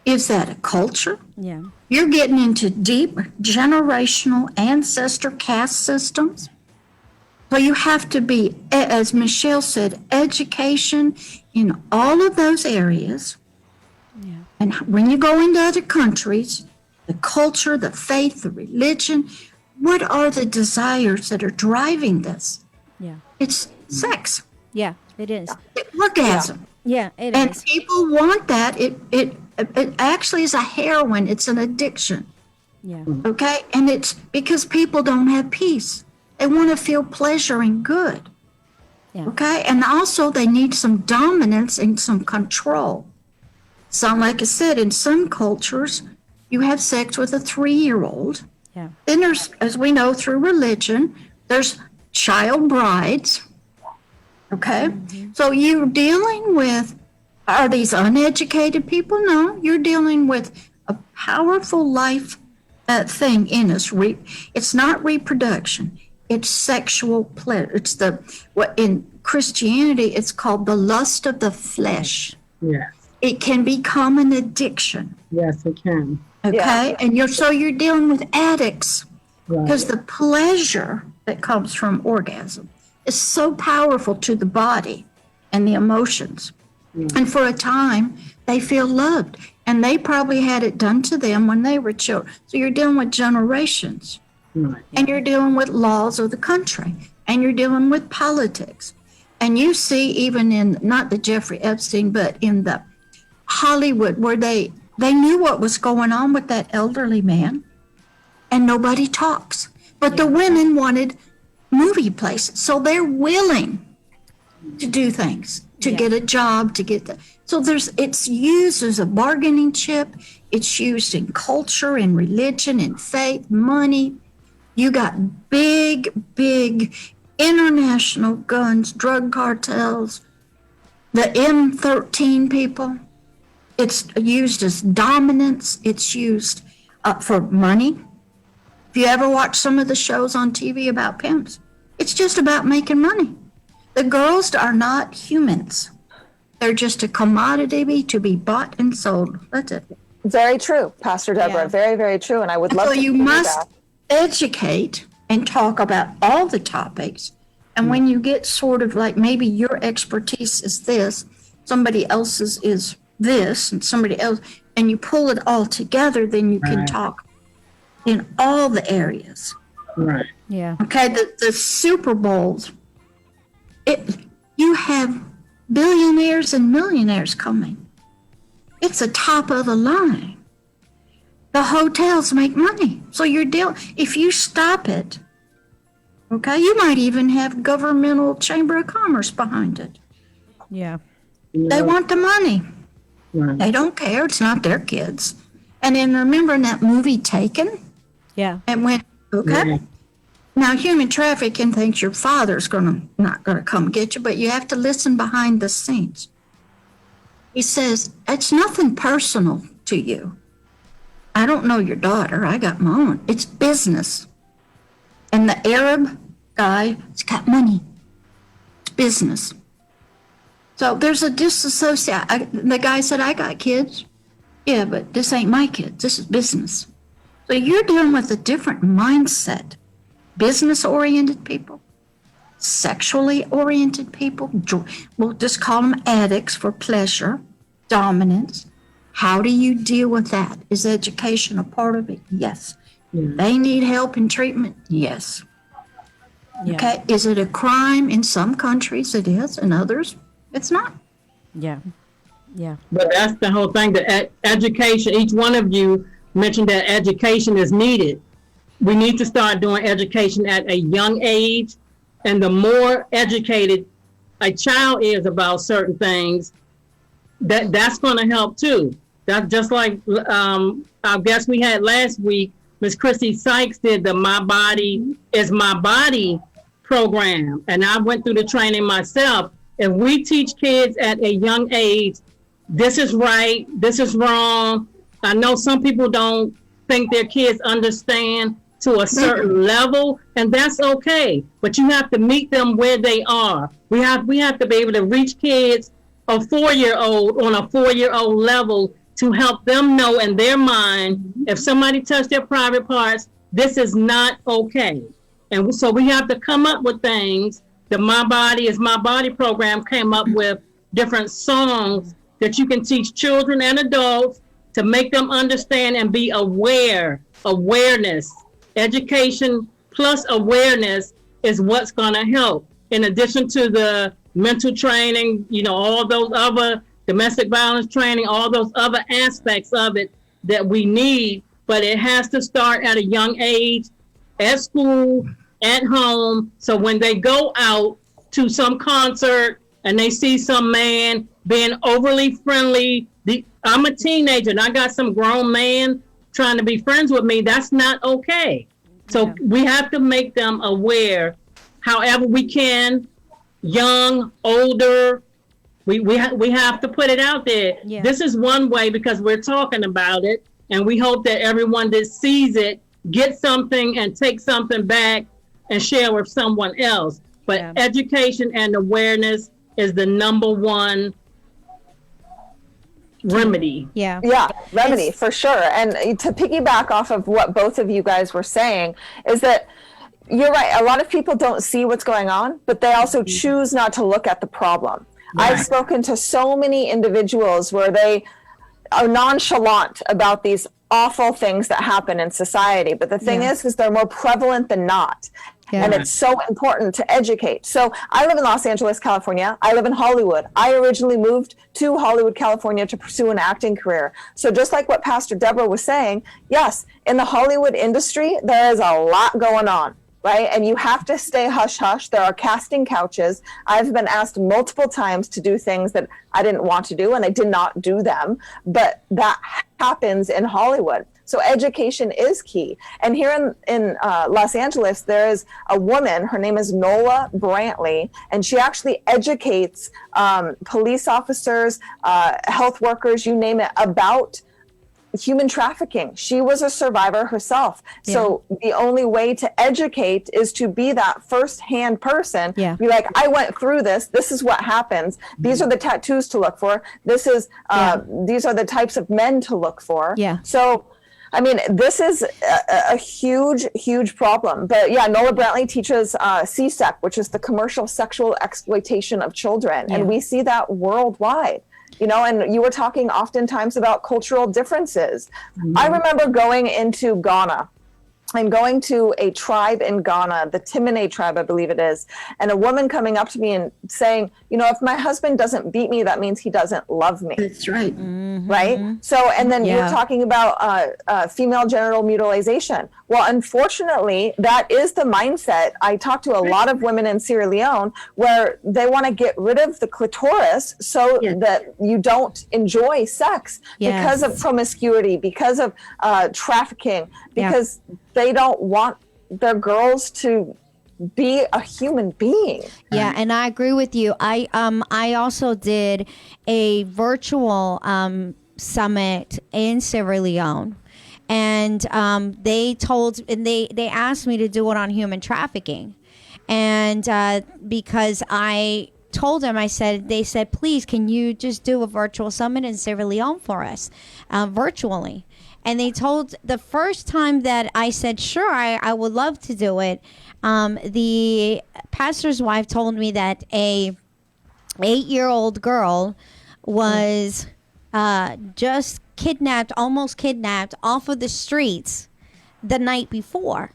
[SPEAKER 5] Is that a culture?
[SPEAKER 2] Yeah.
[SPEAKER 5] You're getting into deep generational ancestor caste systems. So you have to be, as Michelle said, education in all of those areas.
[SPEAKER 2] Yeah.
[SPEAKER 5] And when you go into other countries, the culture, the faith, the religion, what are the desires that are driving this?
[SPEAKER 2] Yeah.
[SPEAKER 5] It's sex,
[SPEAKER 2] Yeah, it is.
[SPEAKER 5] orgasm.
[SPEAKER 2] Yeah, it
[SPEAKER 5] And
[SPEAKER 2] is.
[SPEAKER 5] people want that. It actually is a heroin. It's an addiction.
[SPEAKER 2] Yeah.
[SPEAKER 5] Okay? And it's because people don't have peace. They want to feel pleasure and good.
[SPEAKER 2] Yeah.
[SPEAKER 5] Okay? And also they need some dominance and some control. So like I said, in some cultures, you have sex with a 3-year-old.
[SPEAKER 2] Yeah.
[SPEAKER 5] Then there's, as we know through religion, there's child brides. Okay? So you're dealing with, are these uneducated people? No, you're dealing with a powerful life thing in us. It's not reproduction. It's sexual pleasure. It's what in Christianity, it's called the lust of the flesh.
[SPEAKER 3] Yes.
[SPEAKER 5] It can become an addiction.
[SPEAKER 3] Yes, it can.
[SPEAKER 5] Okay,
[SPEAKER 4] Yeah.
[SPEAKER 5] and you're dealing with addicts
[SPEAKER 3] Right.
[SPEAKER 5] because the pleasure that comes from orgasm is so powerful to the body and the emotions. And for a time, they feel loved, and they probably had it done to them when they were children. So you're dealing with generations,
[SPEAKER 3] Right.
[SPEAKER 5] and you're dealing with laws of the country, and you're dealing with politics. And you see, even in not the Jeffrey Epstein, but in the Hollywood, where they knew what was going on with that elderly man, and nobody talks. But the women wanted movie places, so they're willing to do things, to get a job, to get the. So it's used as a bargaining chip. It's used in culture, in religion, in faith, money. You got big international guns, drug cartels, the M13 people. It's used as dominance. It's used for money. If you ever watch some of the shows on TV about pimps, It's just about making money. The girls are not humans. They're just a commodity to be bought and sold. That's it.
[SPEAKER 4] Very true, Pastor Deborah.
[SPEAKER 2] Yeah.
[SPEAKER 4] Very, very true. And I would love
[SPEAKER 5] So
[SPEAKER 4] to
[SPEAKER 5] you
[SPEAKER 4] hear
[SPEAKER 5] must
[SPEAKER 4] that.
[SPEAKER 5] educate and talk about all the topics. And when you get sort of like maybe your expertise is this, somebody else's is this, and somebody else, and you pull it all together, then you can
[SPEAKER 3] Right.
[SPEAKER 5] talk in all the areas.
[SPEAKER 3] Right.
[SPEAKER 2] Yeah.
[SPEAKER 5] Okay, the Super Bowls, you have billionaires and millionaires coming. It's the top of the line. The hotels make money. So you're dealing, if you stop it, okay, you might even have governmental chamber of commerce behind it.
[SPEAKER 2] Yeah.
[SPEAKER 5] They want the money.
[SPEAKER 3] Right.
[SPEAKER 5] They don't care. It's not their kids. And then remember in that movie Taken?
[SPEAKER 2] Yeah.
[SPEAKER 5] And went, okay.
[SPEAKER 3] Yeah.
[SPEAKER 5] Now human trafficking thinks your father's not gonna come get you, but you have to listen behind the scenes. He says, it's nothing personal to you. I don't know your daughter. I got my own. It's business. And the Arab guy has got money. It's business. So there's a disassociate. The guy said, I got kids. Yeah, but this ain't my kids. This is business. So you're dealing with a different mindset. Business-oriented people, sexually oriented people, we'll just call them addicts for pleasure, dominance. How do you deal with that? Is education a part of it? Yes. They need help and treatment? Yes.
[SPEAKER 2] Yeah.
[SPEAKER 5] Okay, is it a crime? In some countries it is, in others it's not.
[SPEAKER 2] Yeah. Yeah.
[SPEAKER 3] But that's the whole thing, the education. Each one of you mentioned that education is needed. We need to start doing education at a young age. And the more educated a child is about certain things, that's going to help too. That's just like our guest we had last week, Miss Christy Sykes did the My Body is My Body program. And I went through the training myself. If we teach kids at a young age, this is right, this is wrong. I know some people don't think their kids understand to a certain level, and that's okay. But you have to meet them where they are. We have to be able to reach kids, a 4-year-old on a 4-year-old level, to help them know in their mind, if somebody touched their private parts, this is not okay. And so we have to come up with things. The My Body is My Body program came up with different songs that you can teach children and adults to make them understand and be aware. Awareness. Education plus awareness is what's going to help. In addition to the mental training, all those other domestic violence training, all those other aspects of it that we need, but it has to start at a young age, at school, at home. So when they go out to some concert and they see some man being overly friendly, I'm a teenager and I got some grown man trying to be friends with me, that's not okay. So we have to make them aware however we can, young, older, we have to put it out there.
[SPEAKER 2] Yeah.
[SPEAKER 3] This is one way because we're talking about it, and we hope that everyone that sees it gets something and take something back and share with someone else. But education and awareness is the number one remedy.
[SPEAKER 2] Yeah.
[SPEAKER 4] Yeah, remedy for sure. And to piggyback off of what both of you guys were saying is that you're right. A lot of people don't see what's going on, but they also choose not to look at the problem.
[SPEAKER 3] Right.
[SPEAKER 4] I've spoken to so many individuals where they are nonchalant about these awful things that happen in society. But the thing is they're more prevalent than not.
[SPEAKER 2] Yeah.
[SPEAKER 4] And it's so important to educate. So I live in Los Angeles, California. I live in Hollywood. I originally moved to Hollywood, California to pursue an acting career. So just like what Pastor Deborah was saying, yes, in the Hollywood industry, there is a lot going on, right? And you have to stay hush hush. There are casting couches. I've been asked multiple times to do things that I didn't want to do, and I did not do them. But that happens in Hollywood. So education is key. And here in Los Angeles, there is a woman, her name is Nola Brantley, and she actually educates police officers, health workers, you name it, about human trafficking. She was a survivor herself. So the only way to educate is to be that first-hand person.
[SPEAKER 2] Yeah.
[SPEAKER 4] Be like, I went through this. This is what happens. These are the tattoos to look for. This is these are the types of men to look for.
[SPEAKER 2] Yeah.
[SPEAKER 4] So, I mean, this is a huge, huge problem. But yeah, Nola Brantley teaches CSEC, which is the commercial sexual exploitation of children. And we see that worldwide. You know, and you were talking oftentimes about cultural differences. I remember going into Ghana and going to a tribe in Ghana, the Timine tribe, I believe it is, and a woman coming up to me and saying, you know, if my husband doesn't beat me, that means he doesn't love me.
[SPEAKER 5] That's right.
[SPEAKER 4] Right? So, and then you're talking about female genital mutilation. Well, unfortunately, that is the mindset. I talk to a lot of women in Sierra Leone where they want to get rid of the clitoris so that you don't enjoy sex because of promiscuity, because of trafficking, because they don't want their girls to be a human being.
[SPEAKER 2] Yeah, and I agree with you. I also did a virtual summit in Sierra Leone, and they asked me to do it on human trafficking, and because I told them, they said, please, can you just do a virtual summit in Sierra Leone for us, virtually? And they told, the first time that I said, sure, I would love to do it, the pastor's wife told me that a 8-year-old girl was just almost kidnapped off of the streets the night before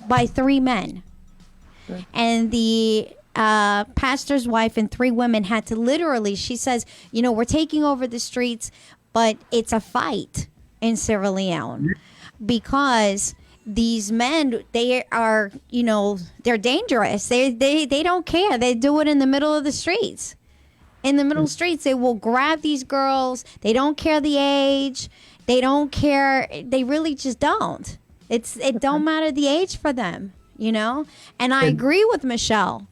[SPEAKER 2] by 3 men. And the pastor's wife and 3 women had to literally, she says, you know, we're taking over the streets, but it's a fight in Sierra Leone because these men, they are, you know, they're dangerous. They don't care. They do it in the middle of the streets. In the middle of the streets, they will grab these girls. They don't care the age. They don't care. They really just don't. It don't matter the age for them, you know? And I agree with Michelle.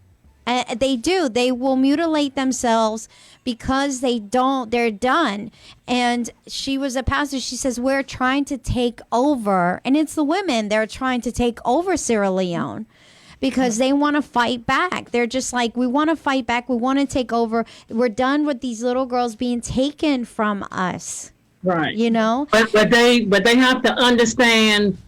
[SPEAKER 2] They do. They will mutilate themselves because they're done. And she was a pastor. She says, we're trying to take over. And it's the women. They're trying to take over Sierra Leone because they want to fight back. They're just like, we want to fight back. We want to take over. We're done with these little girls being taken from us.
[SPEAKER 3] Right.
[SPEAKER 2] You know?
[SPEAKER 3] But they have to understand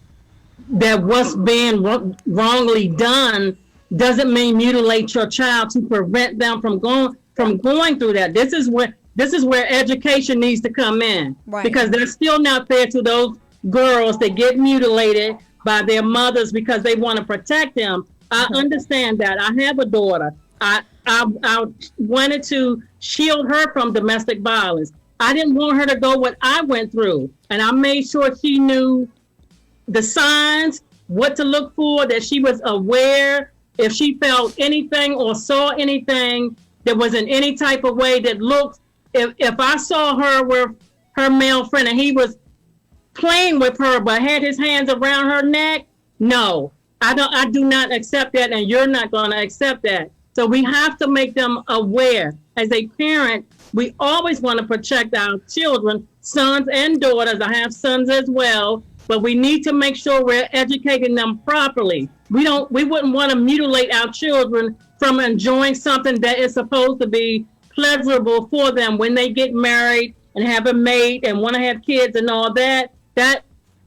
[SPEAKER 3] that what's being wrongly done doesn't mean mutilate your child to prevent them from going through that. This is where education needs to come in, because they're still not fair to those girls that get mutilated by their mothers because they want to protect them. I understand that. I have a daughter. I wanted to shield her from domestic violence. I didn't want her to go what I went through, and I made sure she knew the signs, what to look for, that she was aware if she felt anything or saw anything that was in any type of way that looked, if I saw her with her male friend and he was playing with her but had his hands around her neck, no, I do not accept that, and you're not going to accept that. So we have to make them aware. As a parent, we always want to protect our children, sons and daughters. I have sons as well, but we need to make sure we're educating them properly. We wouldn't want to mutilate our children from enjoying something that is supposed to be pleasurable for them when they get married and have a mate and want to have kids and all that.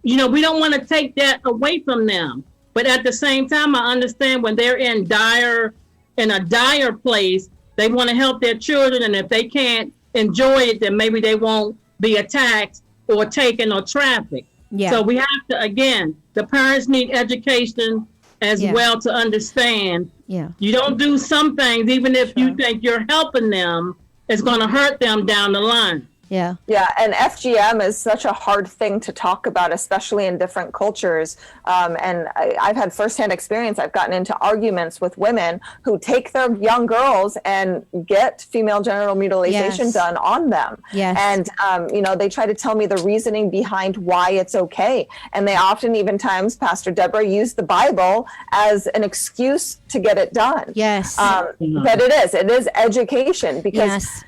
[SPEAKER 3] We don't want to take that away from them. But at the same time, I understand when they're in a dire place, they want to help their children, and if they can't enjoy it, then maybe they won't be attacked or taken or trafficked. Yeah. So we have to, again, the parents need education as well to understand. Yeah. You don't do some things, even if you think you're helping them, it's going to hurt them down the line.
[SPEAKER 2] Yeah.
[SPEAKER 4] Yeah, and FGM is such a hard thing to talk about, especially in different cultures. And I've had firsthand experience. I've gotten into arguments with women who take their young girls and get female genital mutilation done on them. Yes. And, they try to tell me the reasoning behind why it's okay. And they often, even times, Pastor Deborah, use the Bible as an excuse to get it done.
[SPEAKER 2] Yes.
[SPEAKER 4] But it is education, because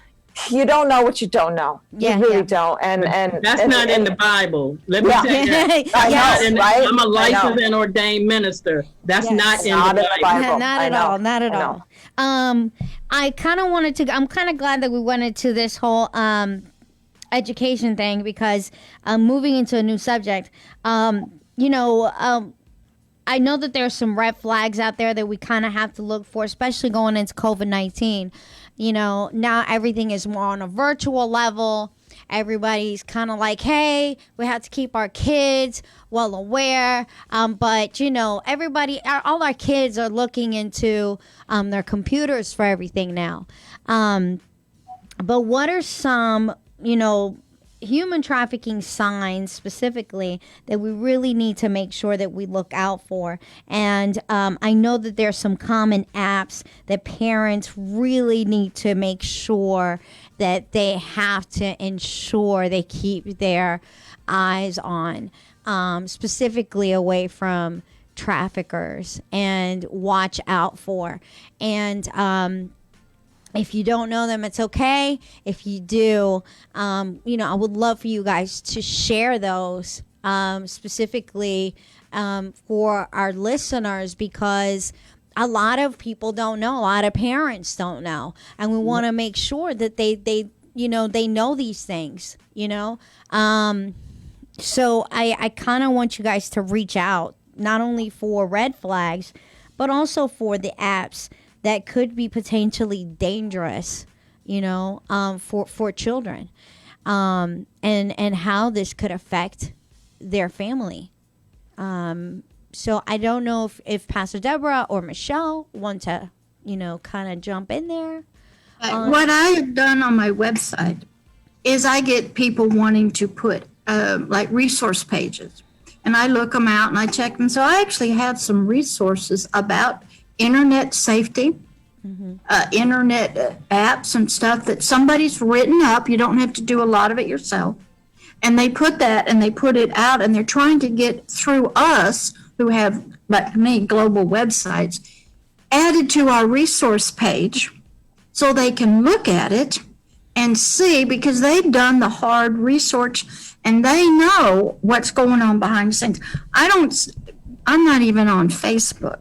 [SPEAKER 4] you don't know what you don't know.
[SPEAKER 2] Yeah,
[SPEAKER 4] You really
[SPEAKER 2] yeah.
[SPEAKER 4] don't. And
[SPEAKER 3] That's not in the Bible. Let me
[SPEAKER 4] Yeah.
[SPEAKER 3] tell you that.
[SPEAKER 4] I
[SPEAKER 2] Yes.
[SPEAKER 4] know,
[SPEAKER 3] And
[SPEAKER 4] right?
[SPEAKER 3] I'm a
[SPEAKER 4] I know.
[SPEAKER 3] licensed and ordained minister. That's
[SPEAKER 2] Yes.
[SPEAKER 3] not in
[SPEAKER 4] Not
[SPEAKER 3] the
[SPEAKER 4] in the
[SPEAKER 3] Bible.
[SPEAKER 4] Bible.
[SPEAKER 2] Not
[SPEAKER 4] I
[SPEAKER 2] at
[SPEAKER 4] know.
[SPEAKER 2] all. Not at
[SPEAKER 4] I know.
[SPEAKER 2] all. I kind of wanted to. I'm kind of glad that we went into this whole education thing because moving into a new subject. I know that there's some red flags out there that we kind of have to look for, especially going into COVID-19. Now everything is more on a virtual level. Everybody's kind of like, hey, we have to keep our kids well aware. But, everybody, all our kids are looking into their computers for everything now. But what are some, human trafficking signs specifically that we really need to make sure that we look out for? And I know that there's some common apps that parents really need to make sure that they have to ensure they keep their eyes on, specifically away from traffickers, and watch out for. And if you don't know them, it's okay. If you do, I would love for you guys to share those specifically for our listeners, because a lot of people don't know. A lot of parents don't know, and we want to make sure that they know these things. So I kind of want you guys to reach out, not only for red flags, but also for the apps that could be potentially dangerous, for children, and how this could affect their family. So I don't know if Pastor Deborah or Michelle want to, kind of jump in there.
[SPEAKER 5] What I have done on my website is I get people wanting to put like resource pages, and I look them out and I check them. So I actually have some resources about internet safety, internet apps and stuff that somebody's written up. You don't have to do a lot of it yourself. And they put that and they put it out, and they're trying to get through us who have, like me, global websites, added to our resource page so they can look at it and see, because they've done the hard research and they know what's going on behind the scenes. I'm not even on Facebook.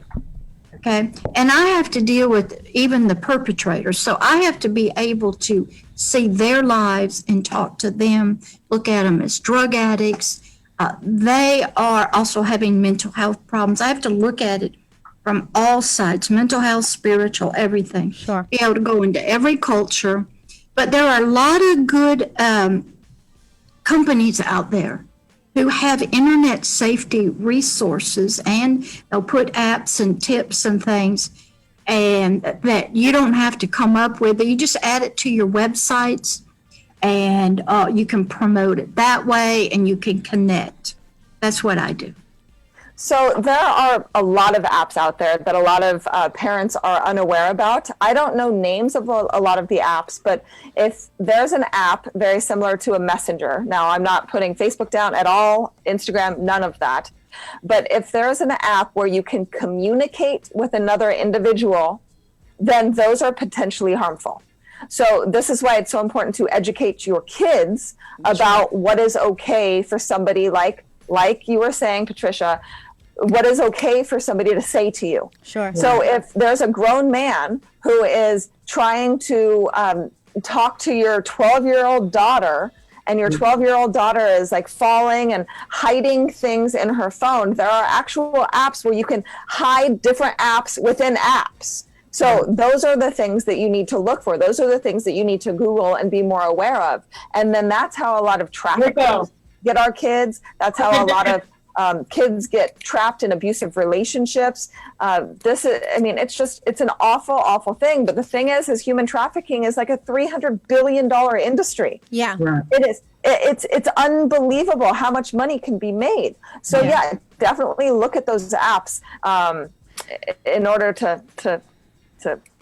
[SPEAKER 5] Okay. And I have to deal with even the perpetrators. So I have to be able to see their lives and talk to them, look at them as drug addicts. They are also having mental health problems. I have to look at it from all sides, mental health, spiritual, everything.
[SPEAKER 2] Sure.
[SPEAKER 5] Be able to go into every culture. But there are a lot of good companies out there who have internet safety resources, and they'll put apps and tips and things, and that you don't have to come up with. You just add it to your websites, and you can promote it that way, and you can connect. That's what I do.
[SPEAKER 4] So there are a lot of apps out there that a lot of parents are unaware about. I don't know names of a lot of the apps, but if there's an app very similar to a messenger, now I'm not putting Facebook down at all, Instagram, none of that. But if there's an app where you can communicate with another individual, then those are potentially harmful. So this is why it's so important to educate your kids about what is okay for somebody like you were saying, Patricia, what is okay for somebody to say to you.
[SPEAKER 2] Sure.
[SPEAKER 4] So if there's a grown man who is trying to talk to your 12-year-old daughter, and your 12-year-old daughter is like falling and hiding things in her phone, there are actual apps where you can hide different apps within apps. So those are the things that you need to look for. Those are the things that you need to Google and be more aware of. And then that's how a lot of traffickers get our kids. That's how a lot of kids get trapped in abusive relationships. It's an awful, awful thing. But the thing is human trafficking is like a $300 billion industry.
[SPEAKER 2] Yeah.
[SPEAKER 3] Right.
[SPEAKER 4] It is. It's unbelievable how much money can be made. So yeah, definitely look at those apps in order to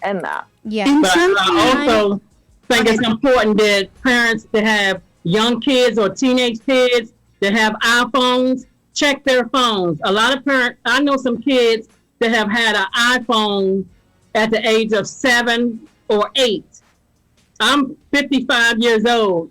[SPEAKER 4] end that.
[SPEAKER 2] Yeah.
[SPEAKER 5] And
[SPEAKER 3] But I also think it's important that parents that have young kids or teenage kids that have iPhones, check their phones. A lot of parents, I know some kids that have had an iPhone at the age of 7 or 8. I'm 55 years old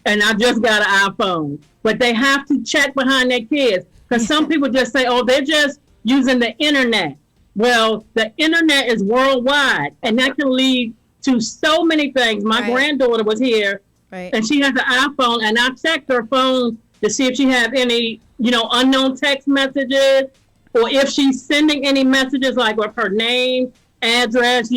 [SPEAKER 3] and I just got an iPhone. But they have to check behind their kids because some people just say, oh, they're just using the internet. Well, the internet is worldwide and that can lead to so many things. My granddaughter was here and she has an iPhone and I checked her phone to see if she had any, unknown text messages or if she's sending any messages like with her name, address,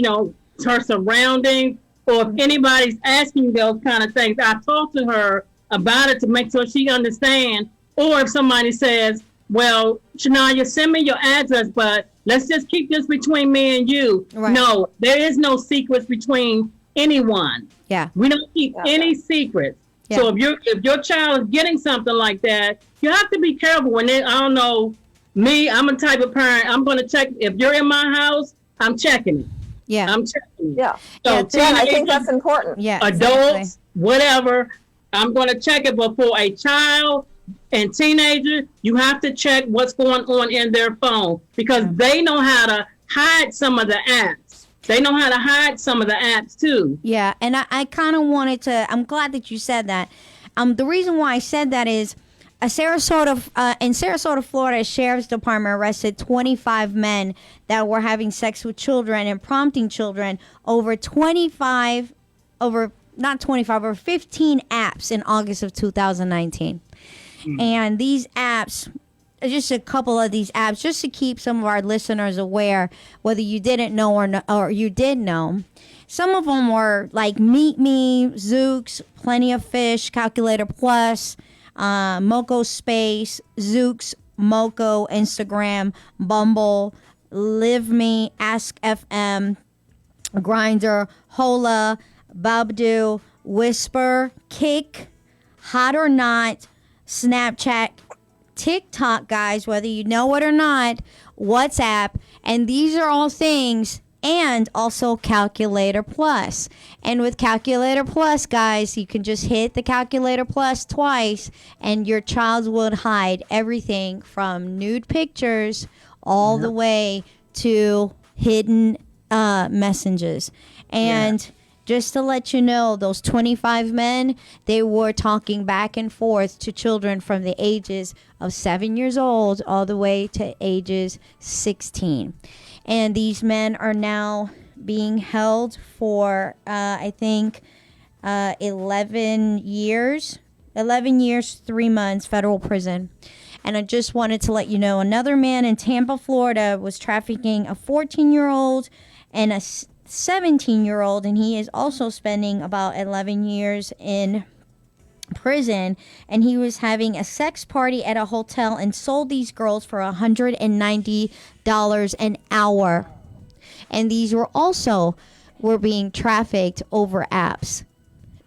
[SPEAKER 3] her surroundings, or if anybody's asking those kind of things. I talk to her about it to make sure she understands. Or if somebody says, well, Shania, send me your address, but let's just keep this between me and you. Right. No, there is no secrets between anyone.
[SPEAKER 2] Yeah.
[SPEAKER 3] We don't keep any secrets. Yeah. So if your child is getting something like that, you have to be careful when I don't know, me, I'm a type of parent, I'm going to check. If you're in my house, I'm checking it.
[SPEAKER 2] Yeah.
[SPEAKER 3] I'm checking it.
[SPEAKER 4] Yeah.
[SPEAKER 3] So
[SPEAKER 4] I think that's important.
[SPEAKER 2] Yeah.
[SPEAKER 3] Adults, whatever, I'm going to check it. But for a child and teenager, you have to check what's going on in their phone because they know how to hide some of the apps. They know how to hide some of the apps too.
[SPEAKER 2] Yeah, and I kind of wanted to, I'm glad that you said that. The reason why I said that is in Sarasota, Florida, a sheriff's department arrested 25 men that were having sex with children and prompting children over 15 apps in August of 2019. And these apps, just a couple of these apps, just to keep some of our listeners aware, whether you didn't know or you did know. Some of them were like Meet Me, Zooks, Plenty of Fish, Calculator Plus, Moco Space, Zooks, Moco, Instagram, Bumble, Live Me, Ask FM, Grindr, Hola, Babdo, Whisper, Kick, Hot or Not, Snapchat, TikTok, guys, whether you know it or not, WhatsApp, and these are all things, and also Calculator Plus. And with Calculator Plus, guys, you can just hit the Calculator Plus twice, and your child will hide everything from nude pictures all the way to hidden messages. And just to let you know, those 25 men, they were talking back and forth to children from the ages of 7 years old all the way to ages 16. And these men are now being held for, I think, 11 years, 3 months federal prison. And I just wanted to let you know, another man in Tampa, Florida was trafficking a 14-year-old and a 17-year-old, and he is also spending about 11 years in prison. And he was having a sex party at a hotel and sold these girls for $190 an hour. And these were being trafficked over apps.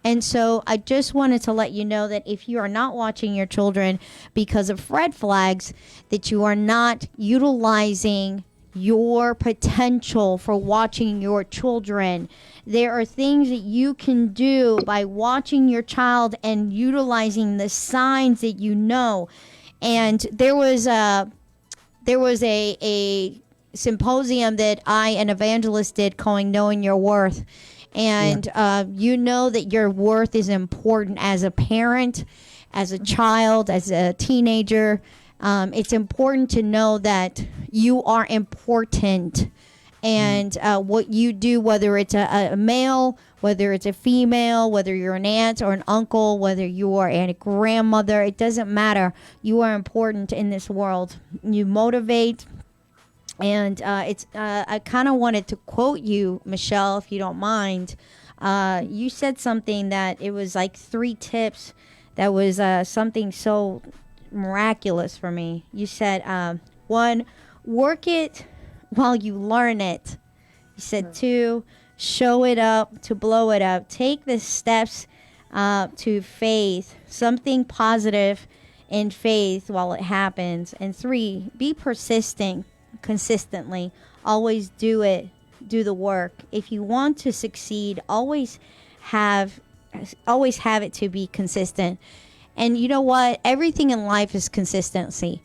[SPEAKER 2] And so I just wanted to let you know that if you are not watching your children because of red flags, that you are not utilizing your potential for watching your children. There are things that you can do by watching your child and utilizing the signs that you know. And there was a symposium that an evangelist did called Knowing Your Worth. And you know that your worth is important as a parent, as a child, as a teenager. It's important to know that you are important, and what you do, whether it's a male, whether it's a female, whether you're an aunt or an uncle, whether you are a grandmother, it doesn't matter. You are important in this world. You motivate, and I kind of wanted to quote you, Michelle, if you don't mind. You said something that it was like 3 tips that was something so miraculous for me. You said, 1, work it while you learn it. You said 2, show it up to blow it up. Take the steps to faith, something positive in faith while it happens. And 3, be persistent consistently. Always do it. Do the work. If you want to succeed, always have it to be consistent. And you know what? Everything in life is consistency.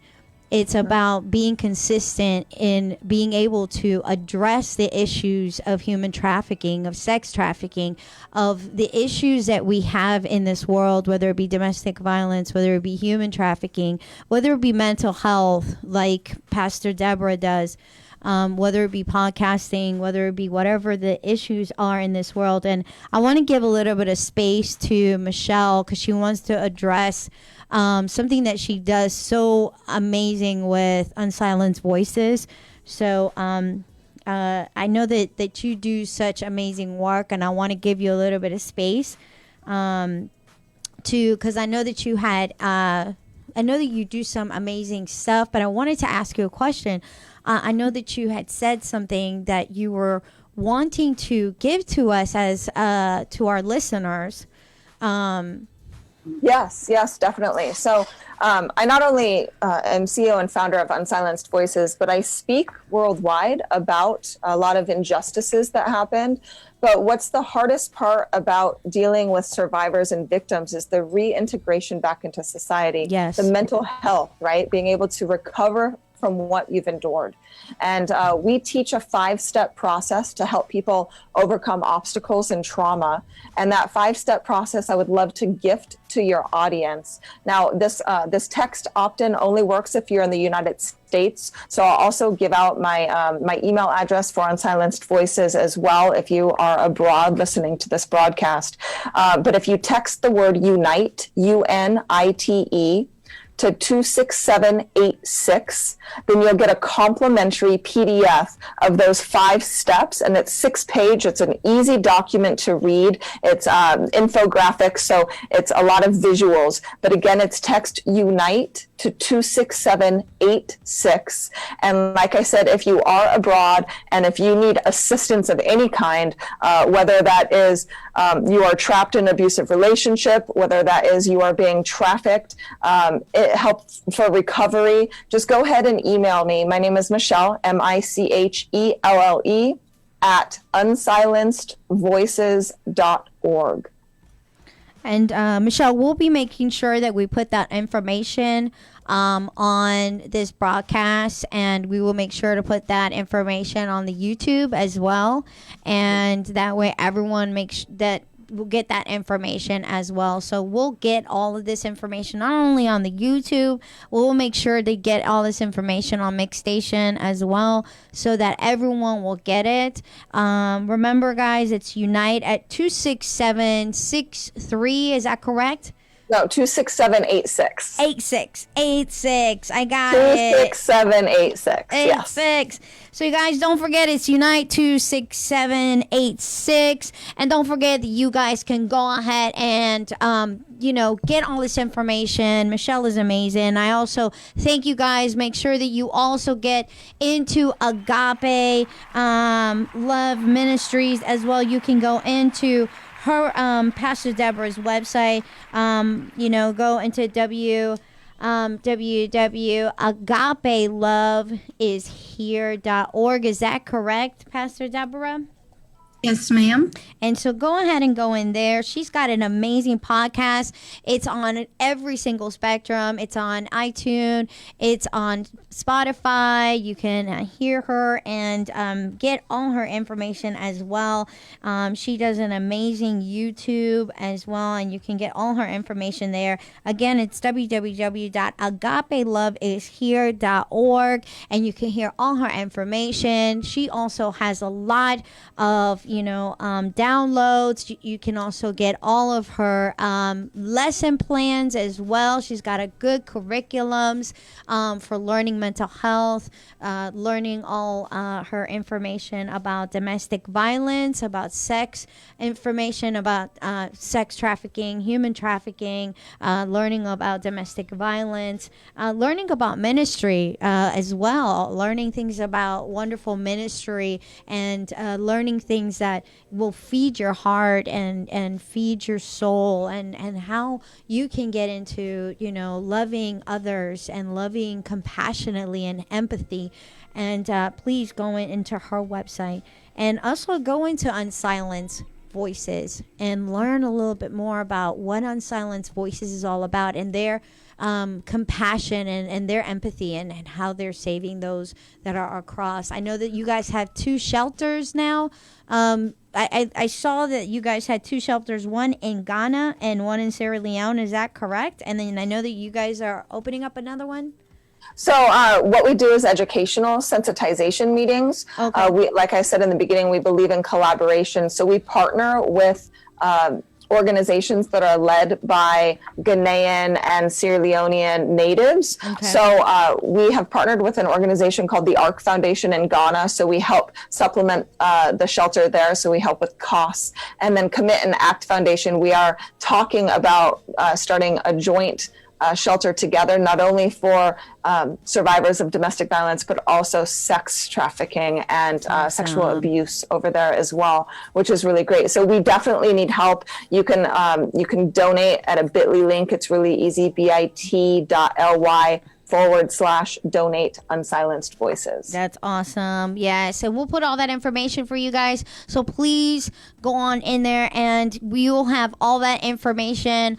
[SPEAKER 2] It's about being consistent in being able to address the issues of human trafficking, of sex trafficking, of the issues that we have in this world, whether it be domestic violence, whether it be human trafficking, whether it be mental health, like Pastor Deborah does, whether it be podcasting, whether it be whatever the issues are in this world. And I want to give a little bit of space to Michelle because she wants to address something that she does so amazing with Unsilenced Voices. So I know that you do such amazing work, and I want to give you a little bit of space because I know that you had, I know that you do some amazing stuff, but I wanted to ask you a question. I know that you had said something that you were wanting to give to us as to our listeners.
[SPEAKER 4] Yes, definitely. So I not only am CEO and founder of Unsilenced Voices, but I speak worldwide about a lot of injustices that happened. But what's the hardest part about dealing with survivors and victims is the reintegration back into society.
[SPEAKER 2] Yes.
[SPEAKER 4] The mental health, right? Being able to recover from what you've endured. And we teach a 5-step process to help people overcome obstacles and trauma. And that 5-step process, I would love to gift to your audience. Now, this text opt-in only works if you're in the United States. So I'll also give out my my email address for Unsilenced Voices as well if you are abroad listening to this broadcast. But if you text the word UNITE, UNITE, to 26786, then you'll get a complimentary PDF of those 5 steps, and it's 6-page. It's an easy document to read. It's infographics, so it's a lot of visuals. But again, it's text UNITE to 26786. And like I said, if you are abroad and if you need assistance of any kind, whether that is you are trapped in an abusive relationship, whether that is you are being trafficked, it helps for recovery, just go ahead and email me. My name is Michelle, Michelle, at unsilencedvoices.org.
[SPEAKER 2] And Michelle, we'll be making sure that we put that information on this broadcast, and we will make sure to put that information on the YouTube as well, and that way everyone makes that we'll get that information as well. So we'll get all of this information not only on the YouTube, we'll make sure to get all this information on MixStation as well, so that everyone will get it. Remember, guys, it's Unite at 26763. Is that correct?
[SPEAKER 4] No, 26786.
[SPEAKER 2] 86. I got
[SPEAKER 4] 26786.
[SPEAKER 2] it.
[SPEAKER 4] Yes.
[SPEAKER 2] 86. So you guys don't forget it's Unite 26786, and don't forget that you guys can go ahead and get all this information. Michelle is amazing. I also thank you guys. Make sure that you also get into Agape Love Ministries as well. You can go into her Pastor Deborah's website. Go into www.agapeloveishere.org. Is that correct, Pastor Deborah?
[SPEAKER 5] Yes, ma'am.
[SPEAKER 2] And so go ahead and go in there. She's got an amazing podcast. It's on every single spectrum. It's on iTunes. It's on Spotify. You can hear her and get all her information as well. She does an amazing YouTube as well, and you can get all her information there. Again, it's www.agapeloveishere.org, and you can hear all her information. She also has a lot of downloads. You can also get all of her lesson plans as well. She's got a good curriculums for learning mental health, learning all her information about domestic violence, about sex information, about sex trafficking, human trafficking, learning about domestic violence, learning about ministry as well, learning things about wonderful ministry, and learning things that will feed your heart and feed your soul, and how you can get into loving others and loving compassionately and empathy. And please go into her website, and also go into Unsilenced Voices and learn a little bit more about what Unsilenced Voices is all about. And there compassion and their empathy and how they're saving those that are across. I know that you guys have 2 shelters now. I saw that you guys had 2 shelters, one in Ghana and one in Sierra Leone. Is that correct? And then I know that you guys are opening up another one.
[SPEAKER 4] So what we do is educational sensitization meetings.
[SPEAKER 2] Okay.
[SPEAKER 4] We, like I said in the beginning, we believe in collaboration. So we partner with organizations that are led by Ghanaian and Sierra Leonean natives.
[SPEAKER 2] Okay.
[SPEAKER 4] So we have partnered with an organization called the ARC Foundation in Ghana. So we help supplement the shelter there. So we help with costs. And then Commit and Act Foundation, we are talking about starting a joint shelter together, not only for survivors of domestic violence, but also sex trafficking and sexual abuse over there as well, which is really great. So we definitely need help. You can donate at a bit.ly link. It's really easy, bit.ly/donate unsilenced voices.
[SPEAKER 2] That's awesome. Yeah, so we'll put all that information for you guys. So please go on in there, and we will have all that information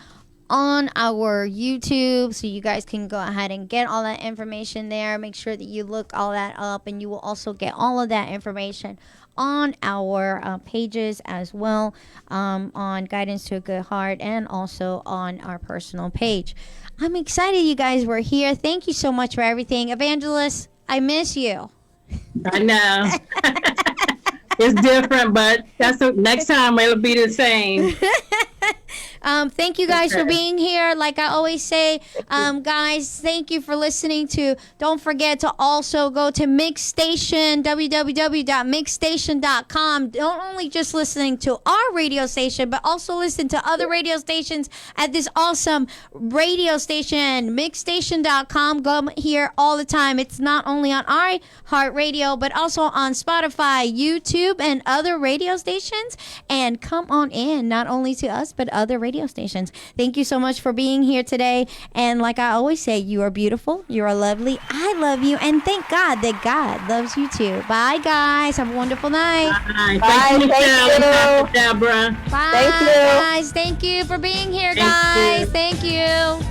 [SPEAKER 2] on our YouTube, so you guys can go ahead and get all that information there. Make sure that you look all that up, and you will also get all of that information on our pages as well, on Guidance to a Good Heart, and also on our personal page. I'm excited you guys were here. Thank you so much for everything. Evangelist, I miss you.
[SPEAKER 3] I know. It's different, but next time it'll be the same.
[SPEAKER 2] Thank you guys for being here. Like I always say, guys, thank you for listening to. Don't forget to also go to MixStation, www.mixstation.com. Don't only just listening to our radio station, but also listen to other radio stations at this awesome radio station, MixStation.com. Go here all the time. It's not only on our Heart Radio, but also on Spotify, YouTube, and other radio stations. And come on in, not only to us, but other radio stations. Thank you so much for being here today. And like I always say, you are beautiful, you are lovely, I love you, and thank God that God loves you too. Bye, guys. Have a wonderful night.
[SPEAKER 3] Bye.
[SPEAKER 4] Bye. Thank you.
[SPEAKER 3] Deborah.
[SPEAKER 2] Bye,
[SPEAKER 4] Thank you.
[SPEAKER 2] guys. Thank you for being here, guys. Thank you.